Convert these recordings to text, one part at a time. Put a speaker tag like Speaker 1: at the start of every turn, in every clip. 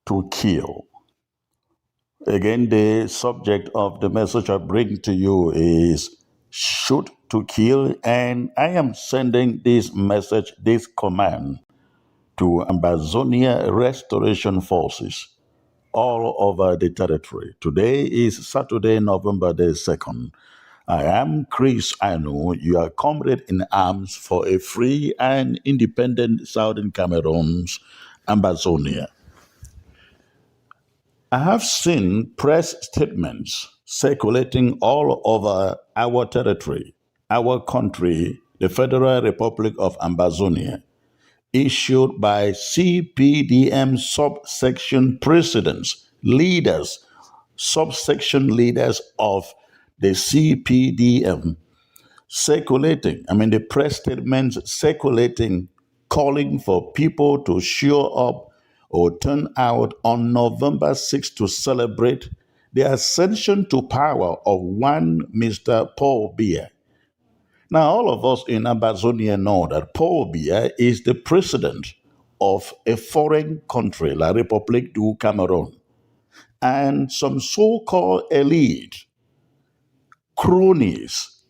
Speaker 1: to kill. Again, the subject of the message I bring to you is shoot to kill, and I am sending this message, this command to Ambazonia Restoration Forces all over the territory. Today is Saturday, November the 2nd. I am Chris. I know you are comrade in arms for a free and independent Southern Cameroons, Ambazonia. I have seen press statements circulating all over our territory, our country, the Federal Republic of Ambazonia, issued by CPDM subsection presidents, leaders, subsection leaders of the CPDM, the press statements circulating, calling for people to show up or turn out on November 6th to celebrate the ascension to power of one Mr. Paul Biya. Now, all of us in Ambazonia know that Paul Biya is the president of a foreign country, La République du Cameroon, and some so-called elite cronies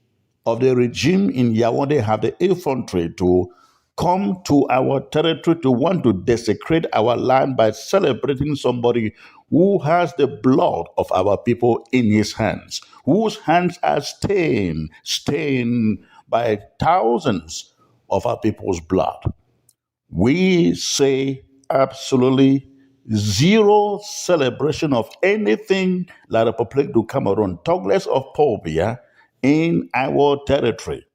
Speaker 1: of the regime in Yaoundé have the infantry to come to our territory to want to desecrate our land by celebrating somebody who has the blood of our people in his hands, whose hands are stained by thousands of our people's blood. We say absolutely zero celebration of anything La République du Cameroon, talk less of Paul Biya, in our territory.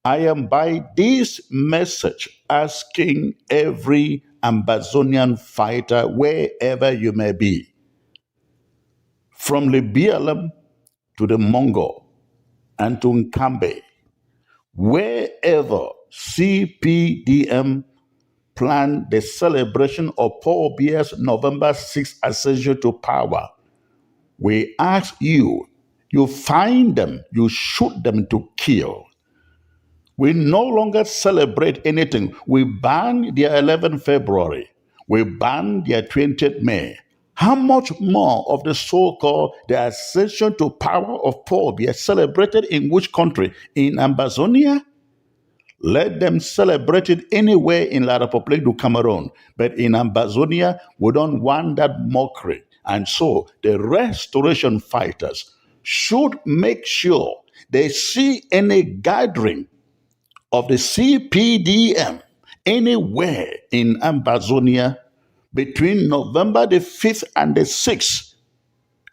Speaker 1: I am by this message asking every Ambazonian fighter, wherever you may be, from the BLM to the Mongol and to Nkambe, wherever CPDM plan the celebration of Paul Biya's November 6th ascension to power, we ask you, you find them, you shoot them to kill. We no longer celebrate anything. We ban their 11th February. We ban their 20th May. How much more of the so-called the ascension to power of Paul Biya celebrated in which country? In Ambazonia? Let them celebrate it anywhere in La République du Cameroon. But in Ambazonia, we don't want that mockery. And so the restoration fighters should make sure they see any gathering of the CPDM anywhere in Ambazonia between November the 5th and the 6th.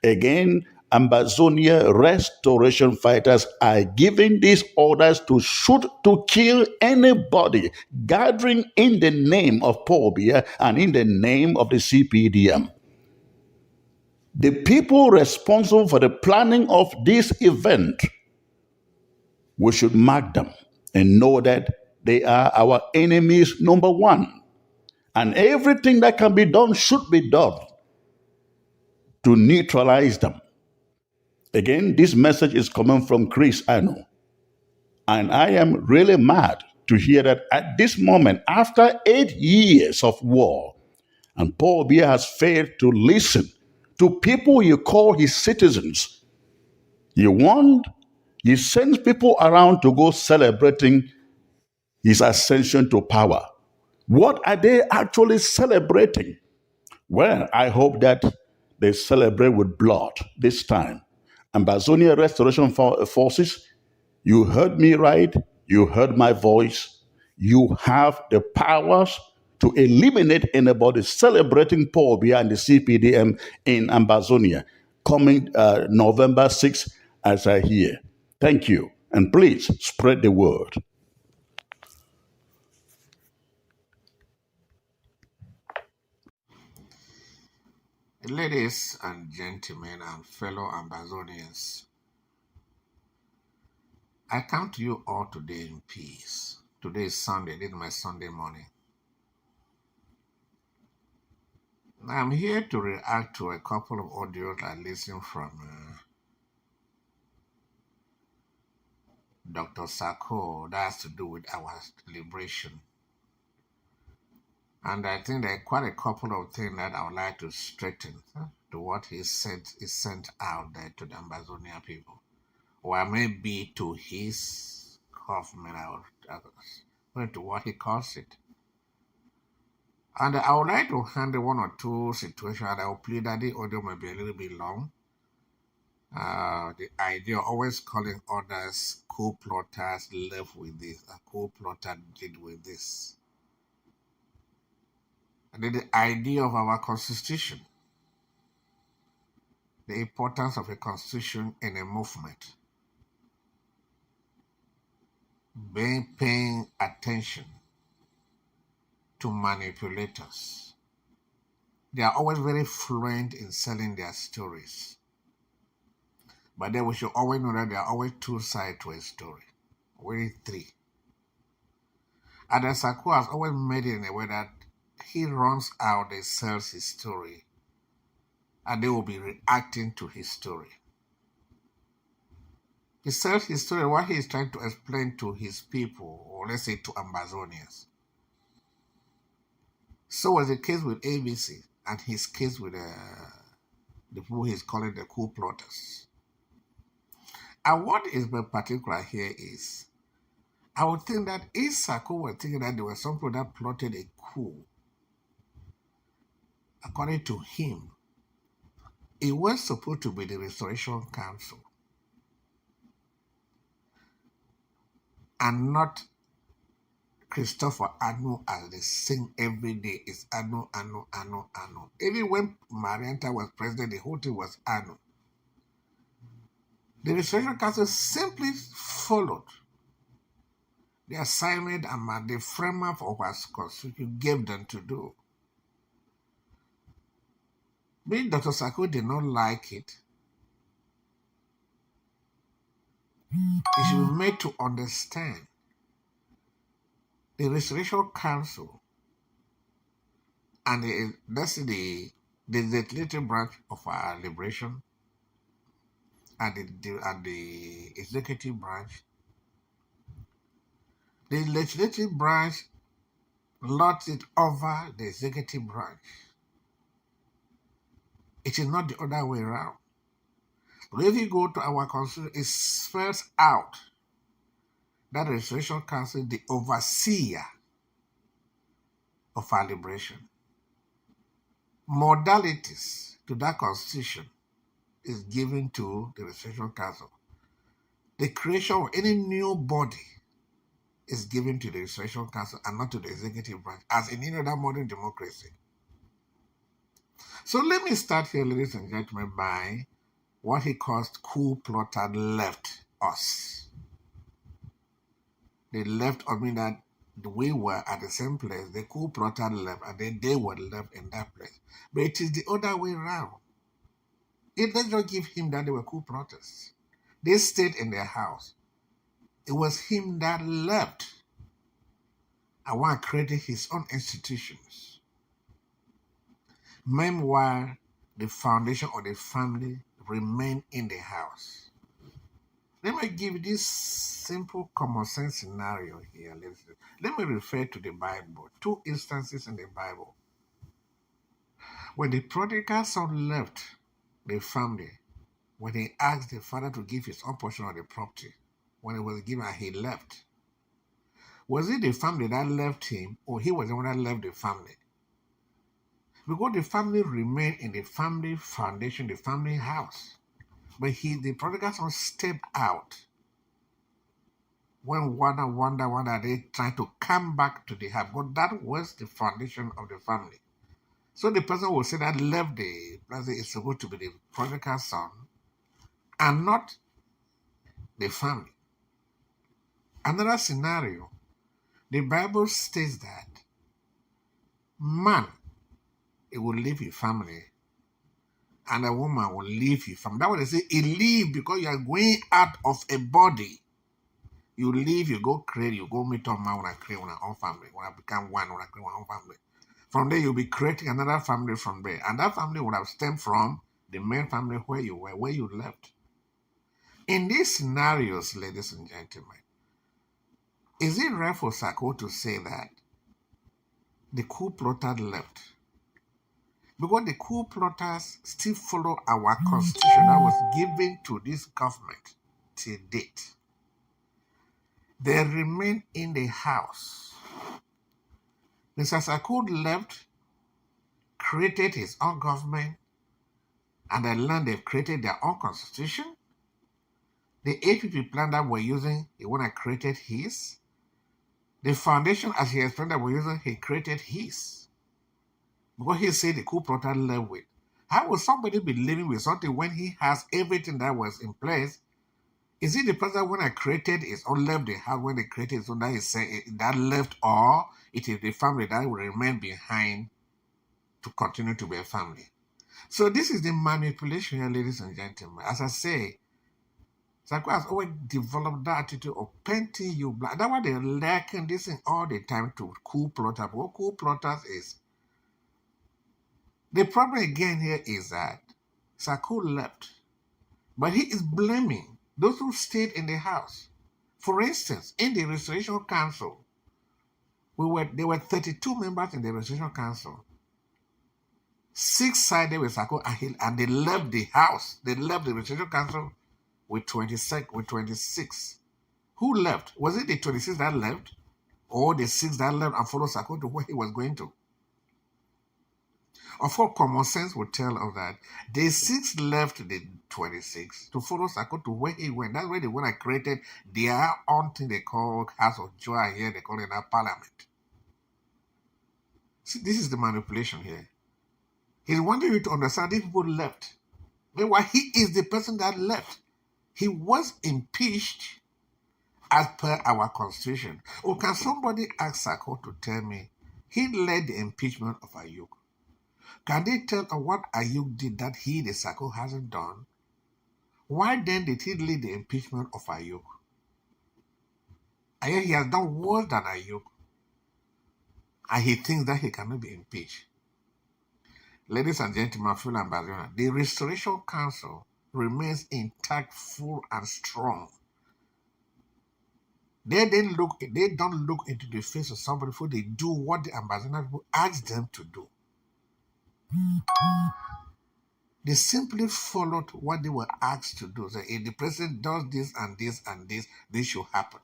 Speaker 1: Again, Ambazonia restoration fighters are giving these orders to shoot to kill anybody gathering in the name of Paul Biya and in the name of the CPDM. The people responsible for the planning of this event, we should mark them and know that they are our enemies number one. And everything that can be done should be done to neutralize them. Again, this message is coming from Chris, I know. And I am really mad to hear that at this moment, after 8 years of war, and Paul Biya has failed to listen to people you call his citizens. He sends people around to go celebrating his ascension to power. What are they actually celebrating? Well, I hope that they celebrate with blood this time. Ambazonia Restoration Forces, you heard me right. You heard my voice. You have the powers to eliminate anybody celebrating Paul Biya and the CPDM in Ambazonia coming November 6th as I hear. Thank you. And please spread the word.
Speaker 2: Ladies and gentlemen and fellow Ambazonians, I come to you all today in peace. Today is Sunday. This is my Sunday morning. I'm here to react to a couple of audios I listened from Dr. Sako. That has to do with our liberation. And I think there are quite a couple of things that I would like to straighten to what he sent out there to the Ambazonia people, or maybe to his government or to what he calls it. And I would like to handle one or two situations, and I will plead that the audio may be a little bit long. The idea of always calling others co-plotters left with this, a co-plotter did with this. And then the idea of our constitution, the importance of a constitution in a movement, paying attention to manipulators. They are always very fluent in selling their stories. But then we should always know that there are always two sides to a story, really three. And Sako has always made it in a way that he runs out, they sells his story, and they will be reacting to his story. He sells his story, what he is trying to explain to his people, or let's say to Ambazonians. So was the case with ABC, and his case with the people he's calling the coup plotters. And what is very particular here is, I would think that if Sako were thinking that there were some people that plotted a coup, according to him, it was supposed to be the Restoration Council and not Christopher Anu as they sing every day. It's Anu, Anu, Anu, Anu. Even when Marianta was president, the whole thing was Anu. The Restoration Council simply followed the assignment and the framework of our constitution gave them to do. But Dr. Sako did not like it. He should be made to understand the Restoration Council and that's the legislative branch of our liberation and the executive branch. The legislative branch lords it over the executive branch. It is not the other way around. But if you go to our constitution, it spells out that the Restoration Council, the overseer of our liberation. Modalities to that constitution is given to the Restoration Council. The creation of any new body is given to the Restoration Council and not to the executive branch, as in any other modern democracy. So let me start here, ladies and gentlemen, by what he calls coup plotter left us. They left us, mean that we were at the same place. The coup plotter left, and then they were left in that place. But it is the other way around. It does not give him that they were coup plotters. They stayed in their house. It was him that left and one created his own institutions. Meanwhile, the foundation of the family remained in the house. Let me give you this simple common sense scenario here. Let me refer to the Bible. Two instances in the Bible. When the prodigal son left the family, when he asked the father to give his own portion of the property, when it was given, he left. Was it the family that left him, or he was the one that left the family? Because the family remained in the family foundation, the family house. But the prodigal son stepped out. When wonder, they trying to come back to the house. But that was the foundation of the family. So the person will say that left the place is supposed to be the prodigal son and not the family. Another scenario, the Bible states that man, he will leave his family and a woman will leave his family. That's what they say, he leave because you are going out of a body. You leave, you go create, you go meet up man when I create one own family, when I become one, when I create one own family. From there, you'll be creating another family from there. And that family would have stemmed from the main family where you were, where you left. In these scenarios, ladies and gentlemen, is it right for Sako to say that the coup plotters left. Because the coup plotters still follow our constitution that was given to this government till date. They remain in the house. Mr. Sako left, created his own government, and the land they've created their own constitution. The APP plan that we're using, he when I created his. The foundation, as he explained that we're using, he created his. Because he said the coup plotter left with. How will somebody be living with something when he has everything that was in place? Is it the person when I created his own left the house when they created his own that is that left, or it is the family that will remain behind to continue to be a family? So this is the manipulation here, ladies and gentlemen. As I say, Sako has always developed that attitude of painting you black. That's why they're lacking this thing all the time to coup plotters. What coup plotters is, the problem again here is that Sako left, but he is blaming those who stayed in the house. For instance, in the Restoration Council, there were 32 members in the Restoration Council. 6 sided with Sako and they left the house. They left the Restoration Council with 26. Who left? Was it the 26 that left? Or the 6 that left and followed Sako to where he was going to? Of course, common sense would tell us that the 6 left the 26 to follow Sako to where he went. That's where they went and created their own thing they call House of Joy here, they call it our parliament. See, this is the manipulation here. He's wanting you to understand these people left. Meanwhile, he is the person that left. He was impeached as per our constitution. Or can somebody ask Sako to tell me he led the impeachment of Ayuk? Can they tell us what Ayuk did that he, the Sako, hasn't done? Why then did he lead the impeachment of Ayuk? And yet he has done worse than Ayuk. And he thinks that he cannot be impeached. Ladies and gentlemen, fellow Ambazonia, the Restoration Council remains intact, full, and strong. They don't look into the face of somebody before they do what the Ambazonian people ask them to do. They simply followed what they were asked to do. So if the president does this and this and this should happen.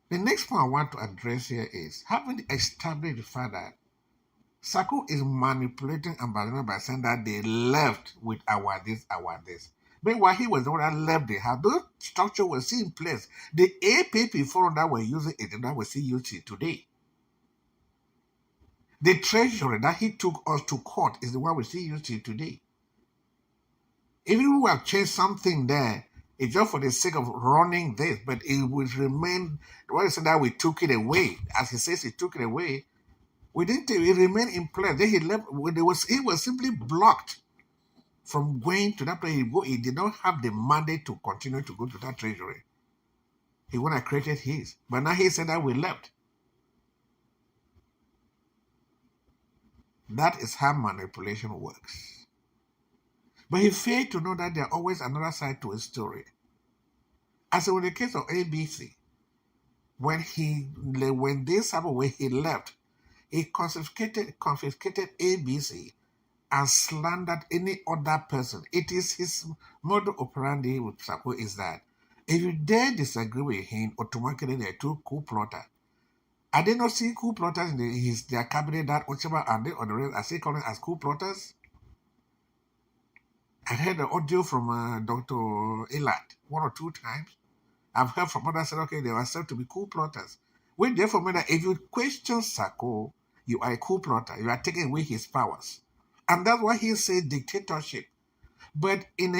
Speaker 2: The next point I want to address here is having established the fact that Sako is manipulating Ambazonia by saying that they left with our this. Meanwhile, he was the one that left the house. Those structure was still in place. The APP forum that we're using it and that we still use it today. The treasury that he took us to court is the one we still use it today. Even we have changed something there, it's just for the sake of running this, but it will remain. Why is it that we took it away? As he says, he took it away. We didn't. It remained in place. Then he left. He was simply blocked from going to that place. He did not have the mandate to continue to go to that treasury. He went and created his, but now he said that we left. That is how manipulation works. But he failed to know that there's always another side to a story. As in the case of ABC, when this happened, when he left, he confiscated ABC and slandered any other person. It is his modus operandi with Sako is that if you dare disagree with him, automatically there are 2 coup plotters. I did not see coup plotters in their cabinet that Ocheba and they on the rest are still calling as coup plotters. I heard the audio from Dr. Elat 1 or 2 times. I've heard from others say, okay, they were said to be coup plotters. When therefore mean that if you question Sako, you are a coup plotter. You are taking away his powers. And that's why he says dictatorship. But in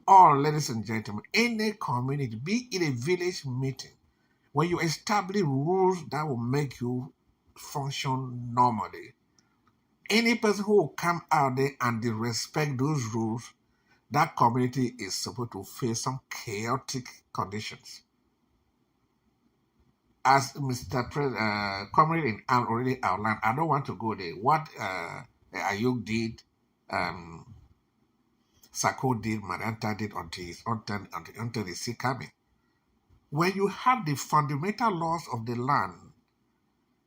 Speaker 2: all, ladies and gentlemen, in a community, be it a village meeting, when you establish rules that will make you function normally, any person who will come out there and respect those rules, that community is supposed to face some chaotic conditions. As Mr. Comrade already outlined, I don't want to go there. What Ayuk did, Sako did, Maranta did until the sea coming. When you have the fundamental laws of the land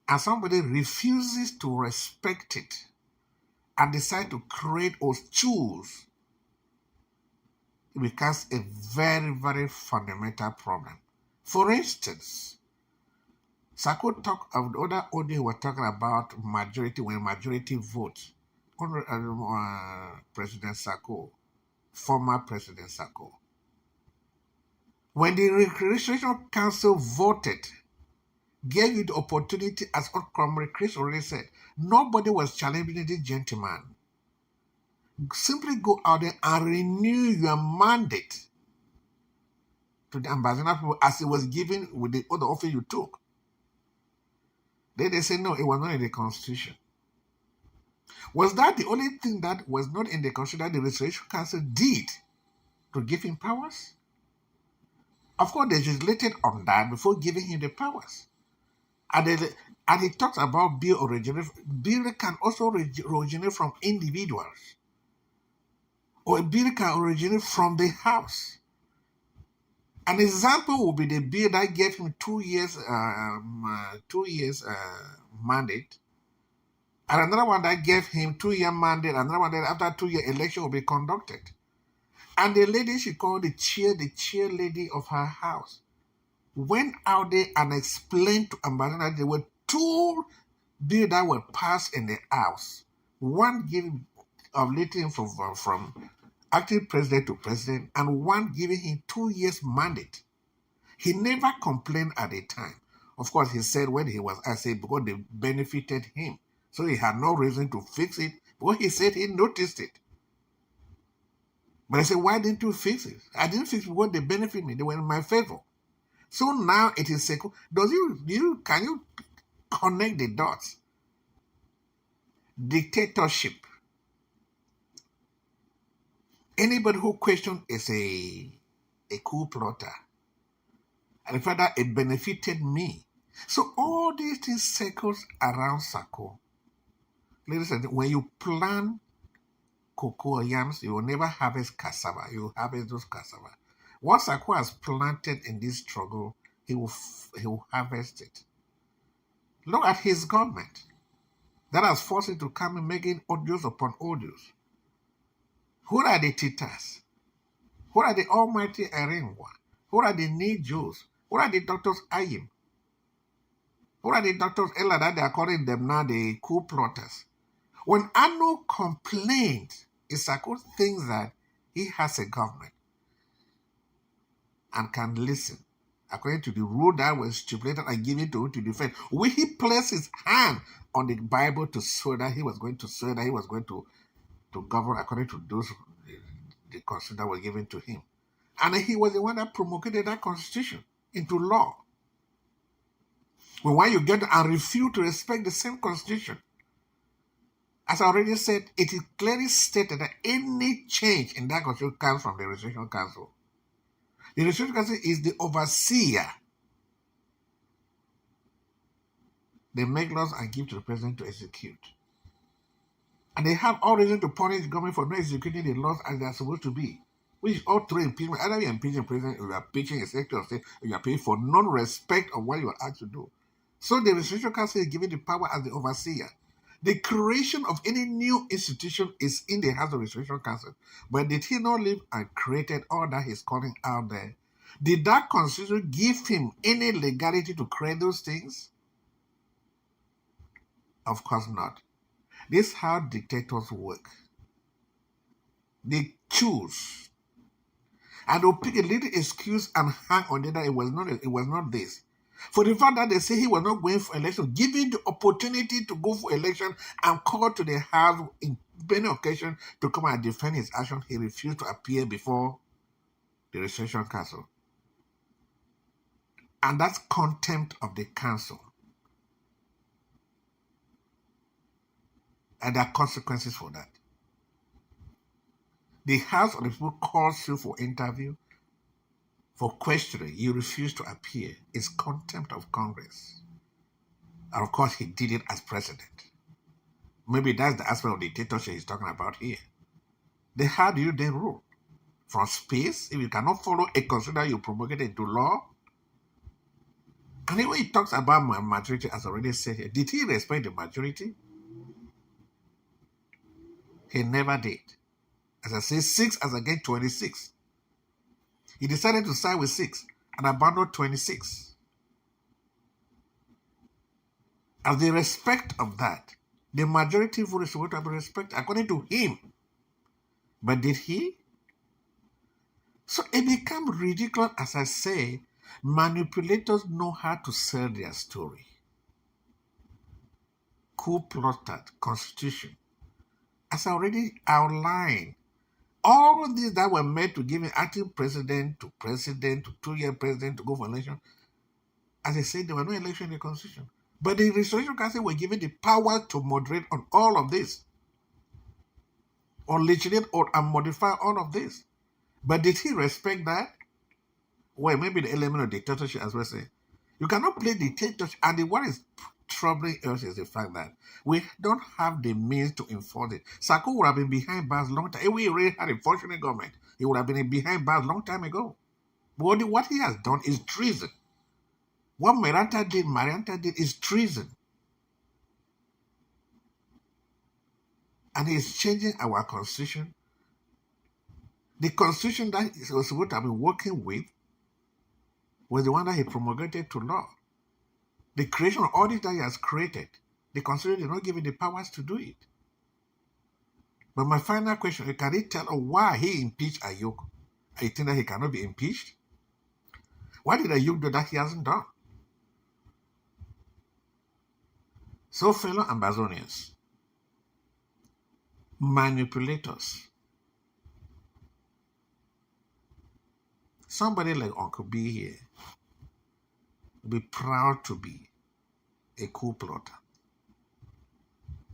Speaker 2: and somebody refuses to respect it and decide to create or choose, it becomes a very, very fundamental problem. For instance, Sako talked of the other audio were talking about majority, when majority votes on President Sako, former President Sako. When the Recreation Council voted, gave you the opportunity, as Comrade Chris already said, nobody was challenging this gentleman. Simply go out there and renew your mandate to the Ambazonia people as it was given with the other office you took. Then they say, no, it was not in the Constitution. Was that the only thing that was not in the Constitution that the Restoration Council did to give him powers? Of course, they legislated on that before giving him the powers. And he talks about bill originate. Bill can also originate from individuals. Or a bill can originate from the House. An example would be the bill that gave him 2 years mandate, and another one that gave him 2-year mandate, another one that after 2-year election will be conducted. And the lady she called the chair lady of her house, went out there and explained to Ambazonia that there were 2 bills that were passed in the House. One giving of letting from acting president to president, and one giving him 2 years mandate. He never complained at the time. Of course, he said when he was asked, because they benefited him. So he had no reason to fix it, because he said he noticed it. But I said, why didn't you fix it? I didn't fix it because they benefit me. They were in my favor. So now it is Sako. Can you connect the dots? Dictatorship. Anybody who questions is a coup plotter. And in fact, that it benefited me. So all these things circles around Sako. Ladies and gentlemen, when you plant cocoa or yams, you will never harvest cassava. You will harvest those cassava. What Sako has planted in this struggle, he will harvest it. Look at his government. That has forced him to come and making audios upon audios. Who are the Titas? Who are the Almighty Erengwa? Who are the need Jews? Who are the doctors IMM? Who are the doctors Ella that they are calling them now the coup plotters? When Ano complained, Isako thinks that he has a government and can listen according to the rule that was stipulated and given to him to defend. Will he place his hand on the Bible to swear that he was going to govern according to those the constitution that was given to him? And he was the one that promulgated that constitution into law. But when you get and refuse to respect the same constitution, as I already said, it is clearly stated that any change in that constitution comes from the Restoration Council. The Restoration Council is the overseer. They make laws and give to the president to execute. And they have all reason to punish the government for not executing the laws as they are supposed to be, which is all through impeachment. Either you impeach the president, or you are impeaching a secretary of state, or you are paying for non-respect of what you are asked to do. So the Restoration Council is given the power as the overseer. The creation of any new institution is in the hands of the Restoration Council. But did he not live and created all that he's calling out there? Did that constitution give him any legality to create those things? Of course not. This is how dictators work. They choose. And they'll pick a little excuse and hang on it that it was not this. For the fact that they say he was not going for election, given the opportunity to go for election and called to the house in many occasions to come and defend his action, he refused to appear before the Restoration Council. And that's contempt of the council. And there are consequences for that. The House of the People calls you for interview, for questioning. You refuse to appear. It's contempt of Congress. And of course, he did it as president. Maybe that's the aspect of dictatorship he's talking about here. Then how do they rule? From space? If you cannot follow a constitution you promulgated into law, And when he talks about majority, as already said here, did he respect the majority? He never did. As I say, 6 as against 26. He decided to side with 6 and abandon 26. As the respect of that, the majority vote is supposed to have been respected according to him. But did he? So it becomes ridiculous, as I say. Manipulators know how to sell their story. Coup plotted, constitution. As I already outlined, all of these that were meant to give an acting president to 2-year president to go for election, as I said, there were no election in the constitution. But the Restoration Council were given the power to moderate on all of this, or legislate and modify all of this. But did he respect that? Well, maybe the element of dictatorship, as we say. You cannot play dictatorship. And what is troubling us is the fact that we don't have the means to enforce it. Sako would have been behind bars long time. If we really had a functioning government, he would have been behind bars long time ago. But what he has done is treason. What Marianta did is treason. And he's changing our constitution. The constitution that he was supposed to have been working with was the one that he promulgated to law. The creation of all this that he has created, the constitution did not give him the powers to do it. But my final question, can he tell us why he impeached Ayuk? I think that he cannot be impeached. Why did Ayuk do that he hasn't done? So, fellow Ambazonians, manipulators, somebody like Uncle B here will be proud to be a coup plotter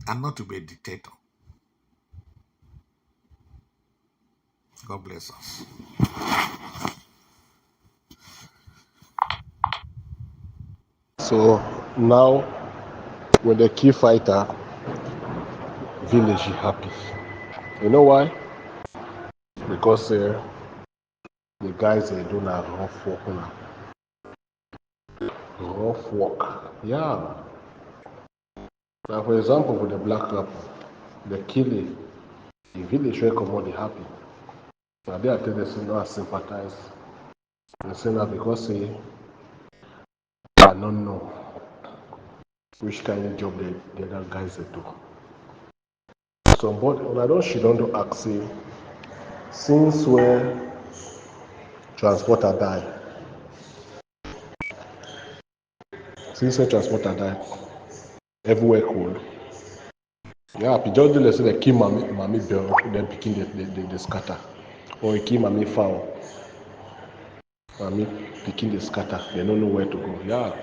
Speaker 2: and not to be a dictator. God bless us.
Speaker 3: So now, when the key fighter, village is happy. You know why? Because the guys they do not rough work now. Rough work, yeah. Now, for example, with the black rap, the killing, the village where come out they happy. Now they are telling us not sympathize. They say that because they I don't know which kind of job the other guys they do. Somebody, when I don't, she don't do ask say, since where transporter die, everywhere cold. Yeah, just do say the key mommy bell, then picking the scatter, or a key mommy foul, mommy picking the scatter. They don't know where to go. Yeah,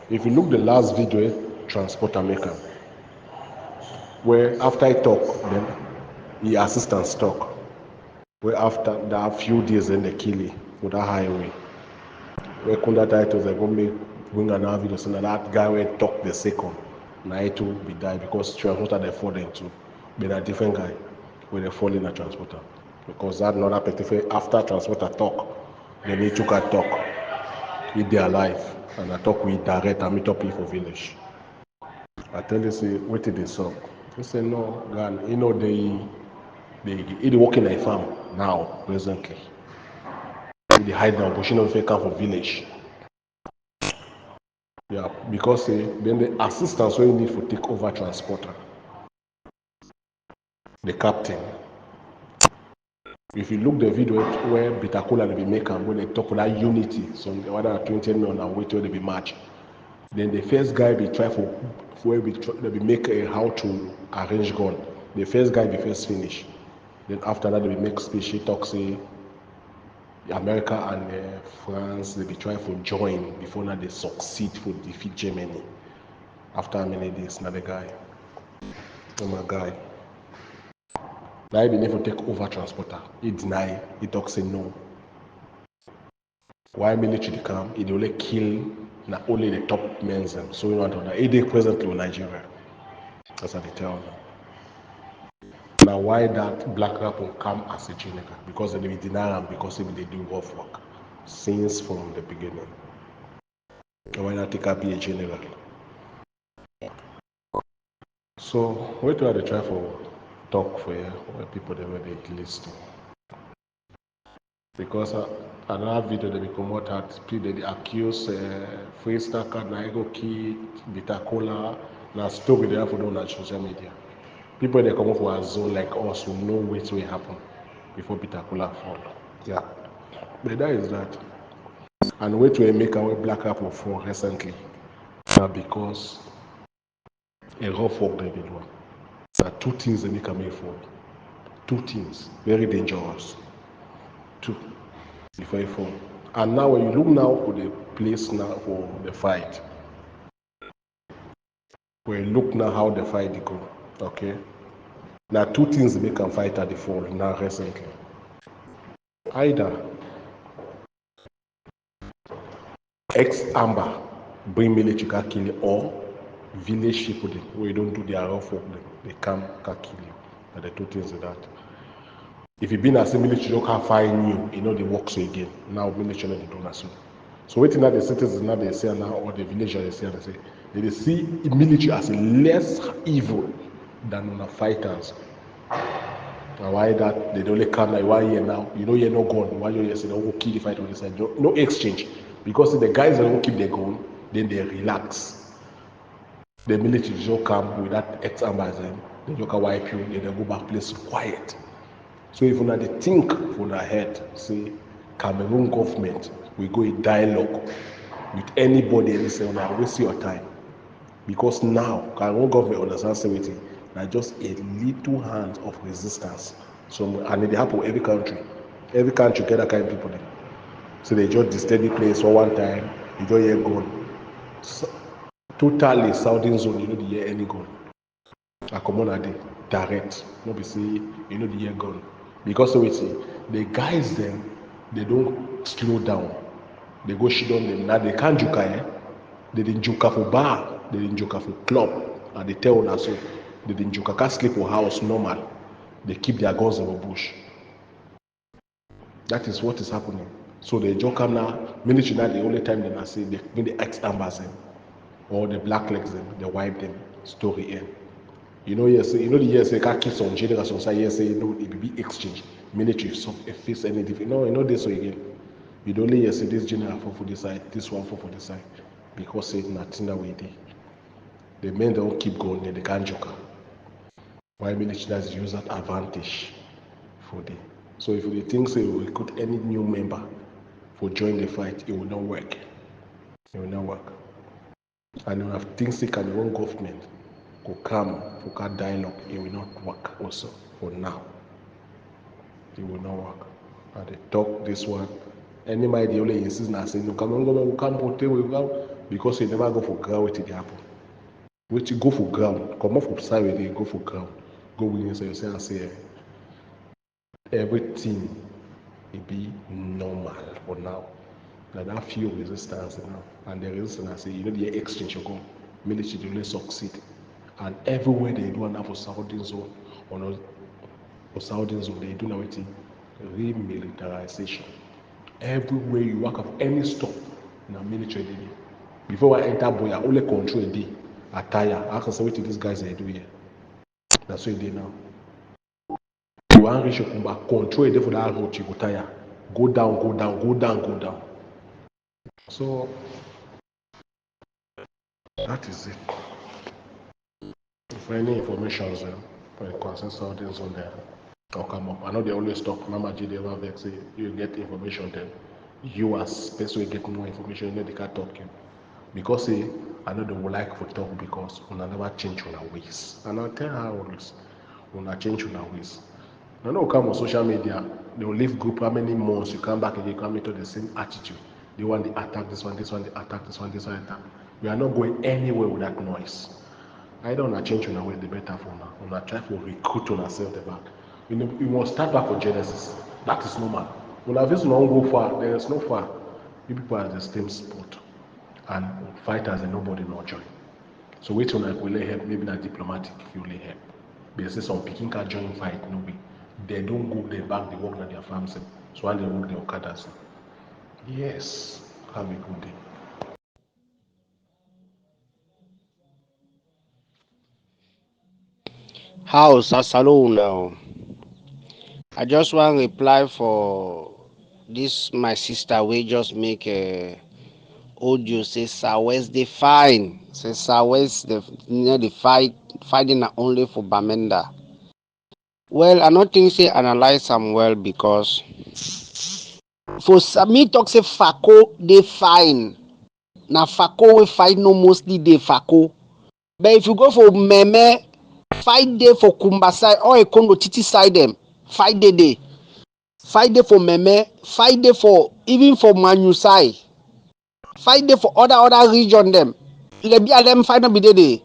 Speaker 3: if you look the last video, transporter maker, where after I talk, then the assistants talk. Where after that few days, then they kill it for that highway. Where Kunda titles are going to bring another video, so that guy will talk the second. Now it will be die because transporter they fall into. But a different guy where they fall in a transporter. Because that another perspective after transporter talk, then they took a talk with their life. And I talk with direct and meet up for village. I tell you, say, what did they saw? They say, no, God, you know, they work in a farm now, presently. They hide now, but you know, if they come from village. Yeah, because then the assistants will need to take over transporter. The captain. If you look the video where Bitakola they be making, when they talk about unity, so the other 20 million and wait till they be match. Then the first guy be try for where they be make how to arrange gun. The first guy be first finish. Then after that they be make speech. He talk say America and France they be try for join before now they succeed for defeat Germany. After how many days, now the guy, oh my guy. Now he be able to take over transporter. He deny, he talk say no. Why military come? He only kill not only the top men them. So you know that he dey presently in Nigeria. That's what they tell them. Now why that black rap will come as a Jamaica? Because they be deny them because they do rough work since from the beginning. Why not take up a general? So, where do I try for talk for you, where people they were listen? Because another video they become what at people they accuse freestyle na ego key bitacola na story they have for on social media. People they come up for a zone like us who know what will happen before bitacola fall. Yeah, but that is that. And what will make our black apple fall recently? Because a rough work they did one. There are two things that make a fall. Two things very dangerous. Two before you fall. And now when you look now for the place now for the fight, when you look now how the fight go, okay? Now two things make a fight at the fall now recently. Either ex-Amber bring military can kill you, or village people where you don't do their rough work, they come can kill you. But the two things are that. If you been as a military, you can't find you know the work so again. Now military they don't assume. So waiting that the citizens now they say now or the villagers they say they see military as less evil than on the fighters. And why that they only come like 1 year now, you know you're not gone. 1 year say they will kill the fight on the side. No exchange. Because if the guys that don't keep their gun, then they relax. The military just come with that ex-Ambazonian, they just wipe you, then they go back place quiet. So if una dey think for una head say Cameroon government will go in dialogue with anybody and say una waste your time, because now Cameroon government understand say wetin na just a little hand of resistance. So and e dey happen every country get that kind of people dem. So they just dey steady place for one time, you just hear gun. So, totally southern zone you no dey hear any gun. Akomona dey direct, no be say you no dey hear gun. Because of wetin the guys dem they don't slow down, they go shit on them. Now they can't juka they didn't juka for bar, they didn't juka for club, and they tell una so they didn't juka can't sleep for house normal, they keep their guns in the bush. That is what is happening. So they just come now, military now the only time they say they bring the ex-Ambazonian or the black legs them, they wipe them, story end. You know, yes, you know the years they can't keep some general society, yes, you know, it be exchange, military, so face any different. No, you know this way again. You don't only say this general for this side, this one for this side, because it's nothing that way they. The men don't keep going, they can't joke. Why military does use that advantage for them? So if you think say we recruit any new member for join the fight, it will not work. It will not work. And if things say Cameroon government go come for that dialogue, it will not work also for now. It will not work. And they talk this one. Anybody they only insist na say no Cameroon government will come protect we go because they never go for ground wetin dey happen. Wetin go for ground, comot for side wey dey go for ground, go win inside yourself and say everything it be normal for now. Now that few resistance now, and the resistance say you know the exchange you go, military they only succeed, and everywhere they do now for southern zone or not for southern zone they do now wetin remilitarization. Everywhere you work of any stop, now military dey. Before I enter Boya, only control dey attire. I can say wetin these guys they do here. That's what they now. You wan reach Okumba, control dey for that road you go tire. Go down, go down, go down, go down. So that is it. If any information for the consensus audience on there, I'll come up. I know they always talk. Mama G, they ever vex say you get information then. You as person get more information, you know they can't talk you. Because say I know they would like to talk because una never change on our ways. And I'll tell her always, una change on our ways. I know come on social media, they will leave group how many months you come back and you come into the same attitude. They want to attack this one, they attack this one, attack. We are not going anywhere with that noise. I don't want to change on our way the better for now. We try to recruit on ourselves the back. We must start back for Genesis. That is normal. When I visit don't go far, there is no far. You people are at the same spot. And fighters and nobody not join. So wait till I will help, maybe not diplomatic if you help. They say some picking can join fight, no way. They don't go they back, they work on their farms. So while they work their Okadas. Yes, have a good day.
Speaker 4: House Asalo now. I just want to reply for this my sister we just make a audio say Southwest they fine. Say Southwest the fighting not only for Bamenda. Well, I don't think say analyze them well because for me talk say Fako they fine. Now Fako we fight no mostly they Fako. But if you go for Meme, fight day for Kumbasai or a Congo Titi side them, fight day. Fight day for Meme, fight day for even for Manusai, fight day for other region them. Lebia them fight no be day.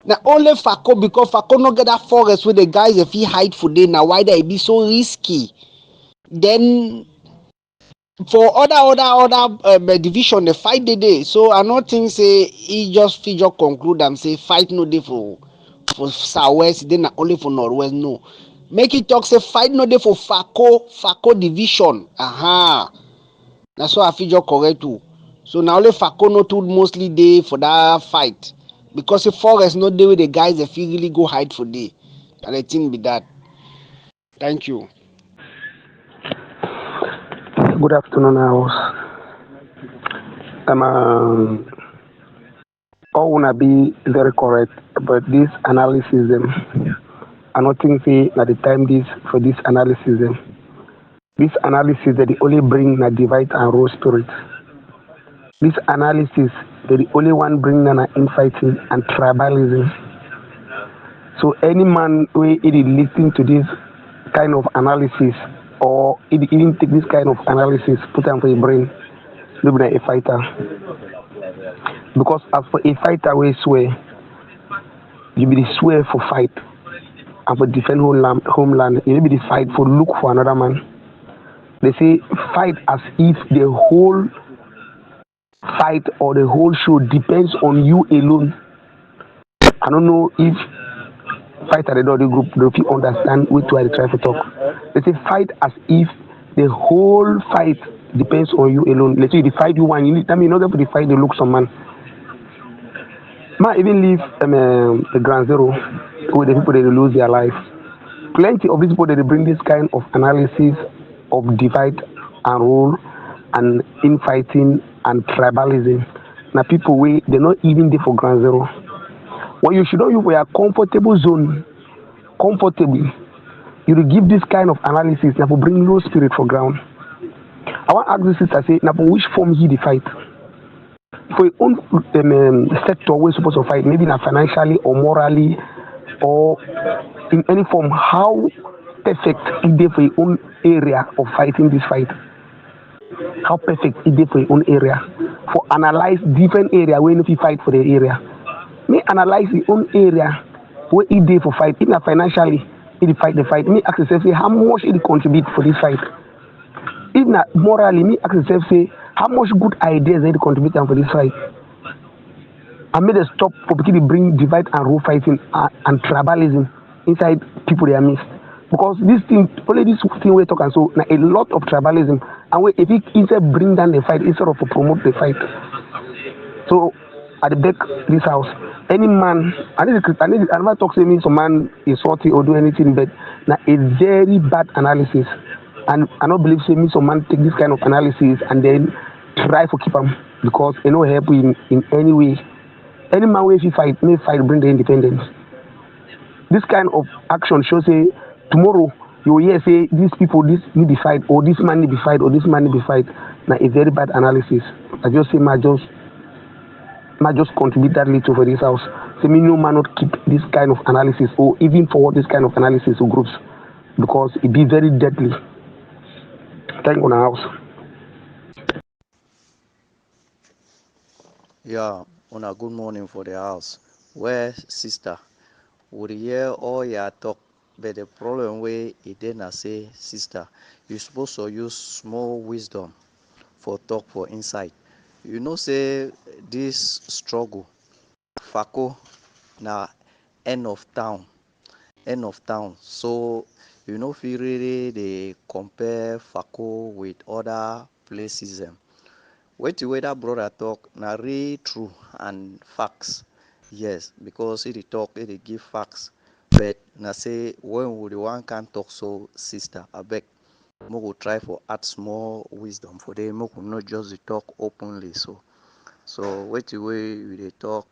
Speaker 4: Now only Fako because Fako no get that forest where the guys if he hide for day now why they be so risky. Then for other division they fight the day. So I not think say he just figure conclude and say fight no day for southwest then only for northwest no. Make it talk say fight no day for Fako division. Aha. That's why I figure correct too. So now only Fako no too mostly day for that fight. Because the forest no day with the guys if you really go hide for day. And I think be that. Thank you.
Speaker 5: Good afternoon, house. All wanna be very correct, but this analysis, I don't think say at the time this for this analysis, this analysis that they only bring na divide and rule spirit. This analysis that the only one bring na infighting and tribalism. So any man who is listening to this kind of analysis or even take this kind of analysis, put them for your brain, look like a fighter. Because as for a fighter, we swear, you be the swear for fight and for defend homeland. You be the fight for look for another man. They say fight as if the whole fight or the whole show depends on you alone. I don't know if fight at the other group they fit understand what I try to talk. They say fight as if the whole fight depends on you alone. Let's say the fight you want, you need. I mean, in order for the fight, they look some man. Might even leave the ground zero with the people that lose their life. Plenty of these people that they bring this kind of analysis of divide and rule and infighting and tribalism. Now people way they're not even there for ground zero. What you should do for your comfortable zone, comfortably, you will give this kind of analysis now for bring low spirit for ground. I want to ask this sister say now for which form he the fight? For your own sector where supposed to fight, maybe not financially or morally or in any form, how perfect is there for your own area of fighting this fight? How perfect is there for your own area? For analyze different area where if you fight for the area. Me analyze your own area where it there for fight, if not financially, it fight the fight. Me ask yourself say how much it contribute for this fight. If not morally, me ask yourself say how much good ideas they contribute for this fight. I made a stop for people to bring divide and rule fighting and tribalism inside people they are missed. Because this thing, only this thing we're talking so now a lot of tribalism and we if it instead bring down the fight instead of promote the fight. So at the back this house, any man I never talk to me some man is salty or do anything but now a very bad analysis. And I don't believe say me some man take this kind of analysis and then try to keep them because it no help in any way. Any man where if he fight, may fight bring the independence. This kind of action shows say tomorrow you will hear say these people this need to fight or this man need to fight or this man need to fight. Now a very bad analysis. I just say might just contribute that little for this house. Say me no man not keep this kind of analysis or even forward this kind of analysis to groups because it be very deadly. Thank you, house.
Speaker 6: Yeah, on a good morning for the house. Where sister, would hear all your talk, but the problem where it didn't say, sister, you supposed to use small wisdom for talk for insight. You know, say this struggle, Fako, na end of town. So you know, if you really they compare Fako with other places. Wait till that brother talk, na real true and facts. Yes, because he talk, he give facts. But na say when we the one can talk so sister, I beg we go try for add small wisdom for them. We not just dey talk openly so wait the way you dey talk,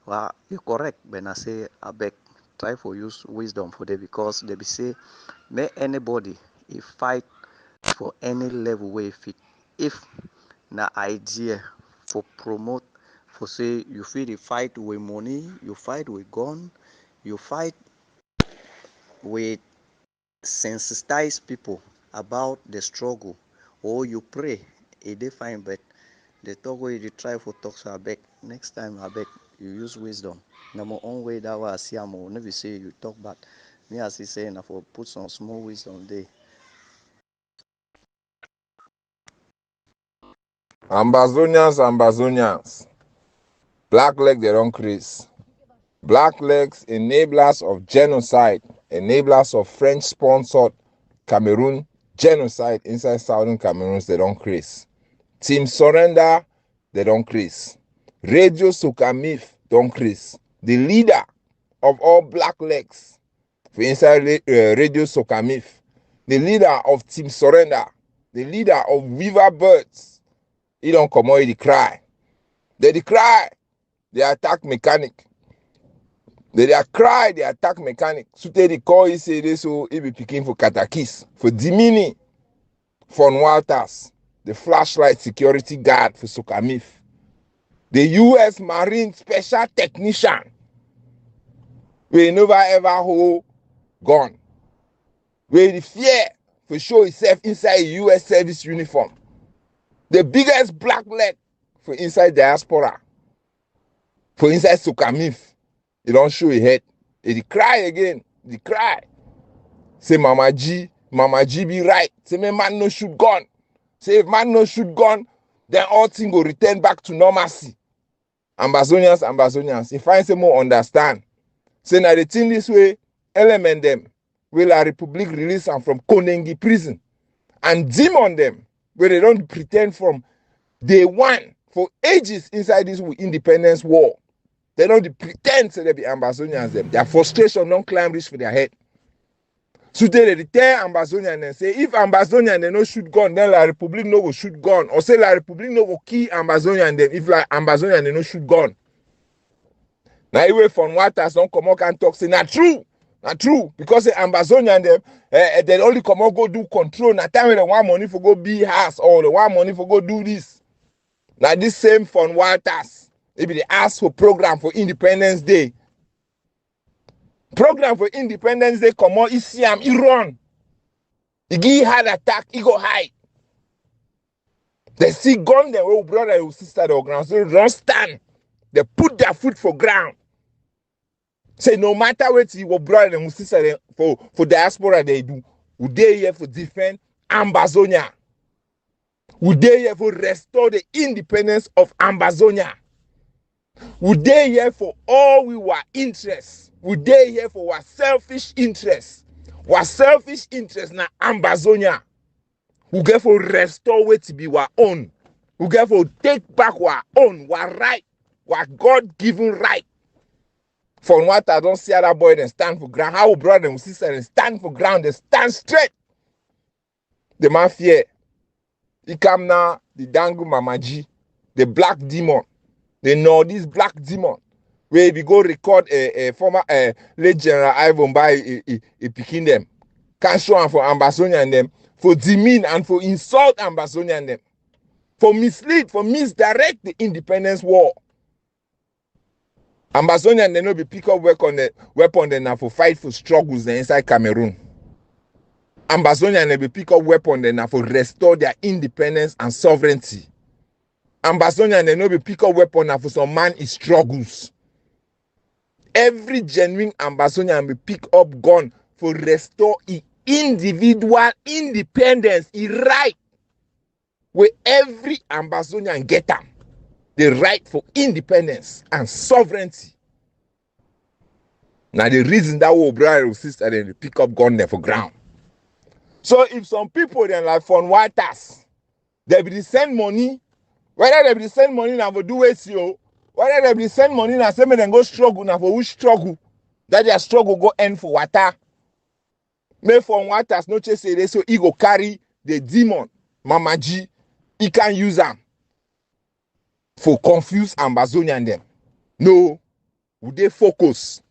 Speaker 6: well you correct, but I say I beg try for use wisdom for them because they be say may anybody if fight for any level way fit if na idea for promote for say you fit dey fight with money, you fight with gun, you fight with sensitize people about the struggle or you pray e dey fine, but the talk wey you dey try for talk so abeg next time abeg you use wisdom. Na my own way that way I see am o, no be say you talk bad. Me I see say na for put some small wisdom there.
Speaker 7: Ambazonians, black leg they don't crease. Black legs enablers of genocide, enablers of French-sponsored Cameroon genocide inside southern Cameroons, they don't crease. Team Surrender, they don't crease. Radio Sokamif don't crease. The leader of all black legs for inside Radio Sokamif, the leader of Team Surrender, the leader of River Birds, he don't come out, he cry. They cry, they attack mechanic. They cry, they attack mechanic. So they call, he say this, so he be picking for Katakis, for Dimini, for Walters, the flashlight security guard for Sokamif, the U.S. Marine special technician, we never ever hold gun, we the fear for show himself inside a U.S. service uniform, the biggest black leg for inside diaspora, for inside Sokamif. He don't show his head. He cry again. He cry. Say Mama G be right. Say man no shoot gun. Say if man no shoot gun, then all things will return back to normalcy. Ambazonians. If I say more understand. Say now the thing this way, element them. Will a republic release them from Konengi prison and demon them where they don't pretend from day one for ages inside this independence war. They don't pretend to they be Ambazonians them. Their frustration don't climb reach for their head. So they tell Ambazonian and say, if Ambazonian they no shoot gun, then La Republic no go shoot gun. Or say La Republic no go kill Ambazonian them if like Ambazonian they no shoot gun. Now anyway from Waters don't come out and talk, say not true. Not true. Because the Ambazonian them they only come out go do control. Now time when they want money for go be house or they want money for go do this. Now this same from Waters. Maybe they ask for program for Independence Day. Program for Independence Day, come on, Isiam, Iran. He give heart attack, he go high. They see gun them, oh brother, oh sister, the organization, don't stand. They put their foot for ground. Say no matter what your brother and sister for diaspora they do, would they here for defend Ambazonia? Would they here for restore the independence of Ambazonia? Would they here for all our interests? Would they here for our selfish interests? Our selfish interests na Ambazonia. We get for restore what to be our own. We get for take back our own, our right, our God-given right. From what I don't see other boy then stand for ground. How brother and sister and stand for ground, they stand straight. The man fear. He come now, the Dangu Mamaji, the black demon. They know this black demon. Where we go record a former late General Ivan by picking them. Can't show them for Ambazonia and them. For demean and for insult Ambazonia and them. For mislead, for misdirect the independence war. Ambazonia and they no be pick up weapon then now for fight for struggles inside Cameroon. Ambazonia and they be pick up weapon then now for restore their independence and sovereignty. Ambazonia and they no be pick up weapon now for some man is struggles. Every genuine Ambazonian be pick up gun for restore individual independence, right. Where every Ambazonian get them. The right for independence and sovereignty. Now the reason that our brother or sister then pick up gun there for ground. So if some people then like from Waters, they be send money. Whether they be send money now for do SEO, whether they be send money now say me then go struggle now for which struggle. that their struggle go end for water. May for waters no chase say so he go carry the demon, Mama G, he can use them for confuse Ambazonian them. No, would they focus?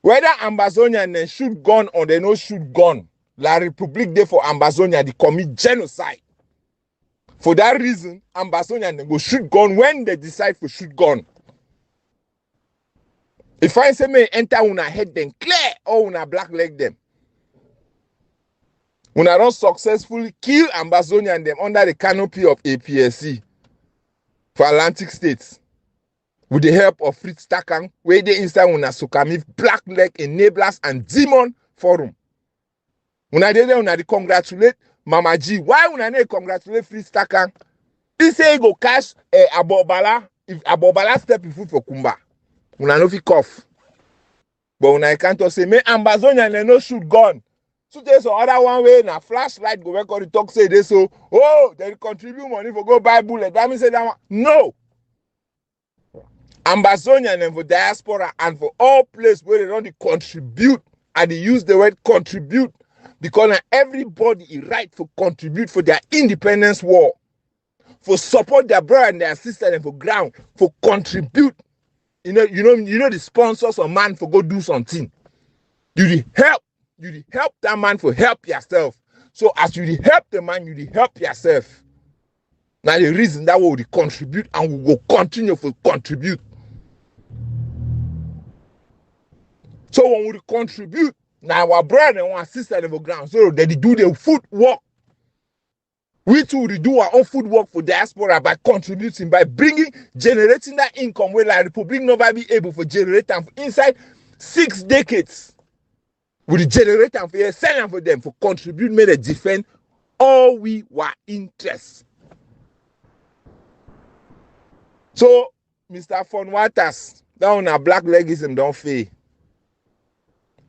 Speaker 7: Whether Ambazonian then shoot gun or they no shoot gun, La Republique dey for Ambazonia, they commit genocide. For that reason, Ambazonian they go shoot gun when they decide to shoot gun. If I say me enter una head them clear or una black leg them. Una don't successfully kill Ambazonian them under the canopy of APSC for Atlantic States with the help of Fritz Misodi, where they inside una Sokami black leg enablers and demon forum. Una dey there una dey congratulate Mama G. Why una dey congratulate Fritz Misodi? He say he go catch Abobala if Abobala step in foot for Kumba. Una no fit cough. But una can't say me Ambazonian they no shoot gun. So there's some other one way na flashlight go record the talk say they so they contribute money for go buy bullet. That means say that one. No. Ambazonian and for diaspora and for all places where they don't contribute, and they use the word contribute because everybody is right for contribute for their independence war, for support their brother and their sister and for ground, for contribute. You know the sponsors or man for go do something. You help that man for help yourself. So as you help the man, you help yourself. Now the reason that we will contribute and we will continue to contribute. So when we contribute, now our brother and our sister in the ground, so they do the food work. We too do our own food work for diaspora by contributing, by generating that income where the Republic never be able to generate them inside 6 decades. We generate them for send them for them for contribute, made a defend all we were interests. So, Mr. Fon Waters, down our black legism don't fail.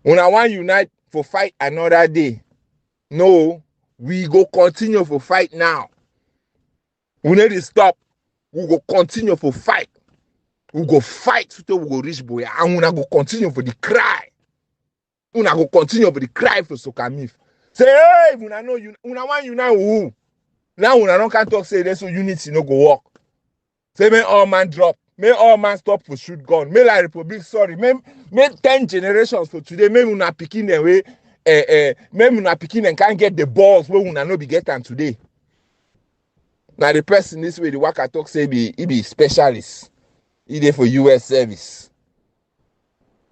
Speaker 7: When I want unite for fight another day, no, we go continue for fight now. We need to stop. We go continue for fight. We go fight until we go reach boy, and we go continue for the cry. We go continue for the cry for Sokamif. Say, hey, we know you. We want unite who? Now we don't can talk say this so unity no go work. Say may all man drop. May all man stop for shoot gun. May la Republic sorry. May 10 generations for today. May we not picking them way. May we not picking and can't get the balls where we not be getting today. Now the person this way the worker talk say he be specialist. He there for US service.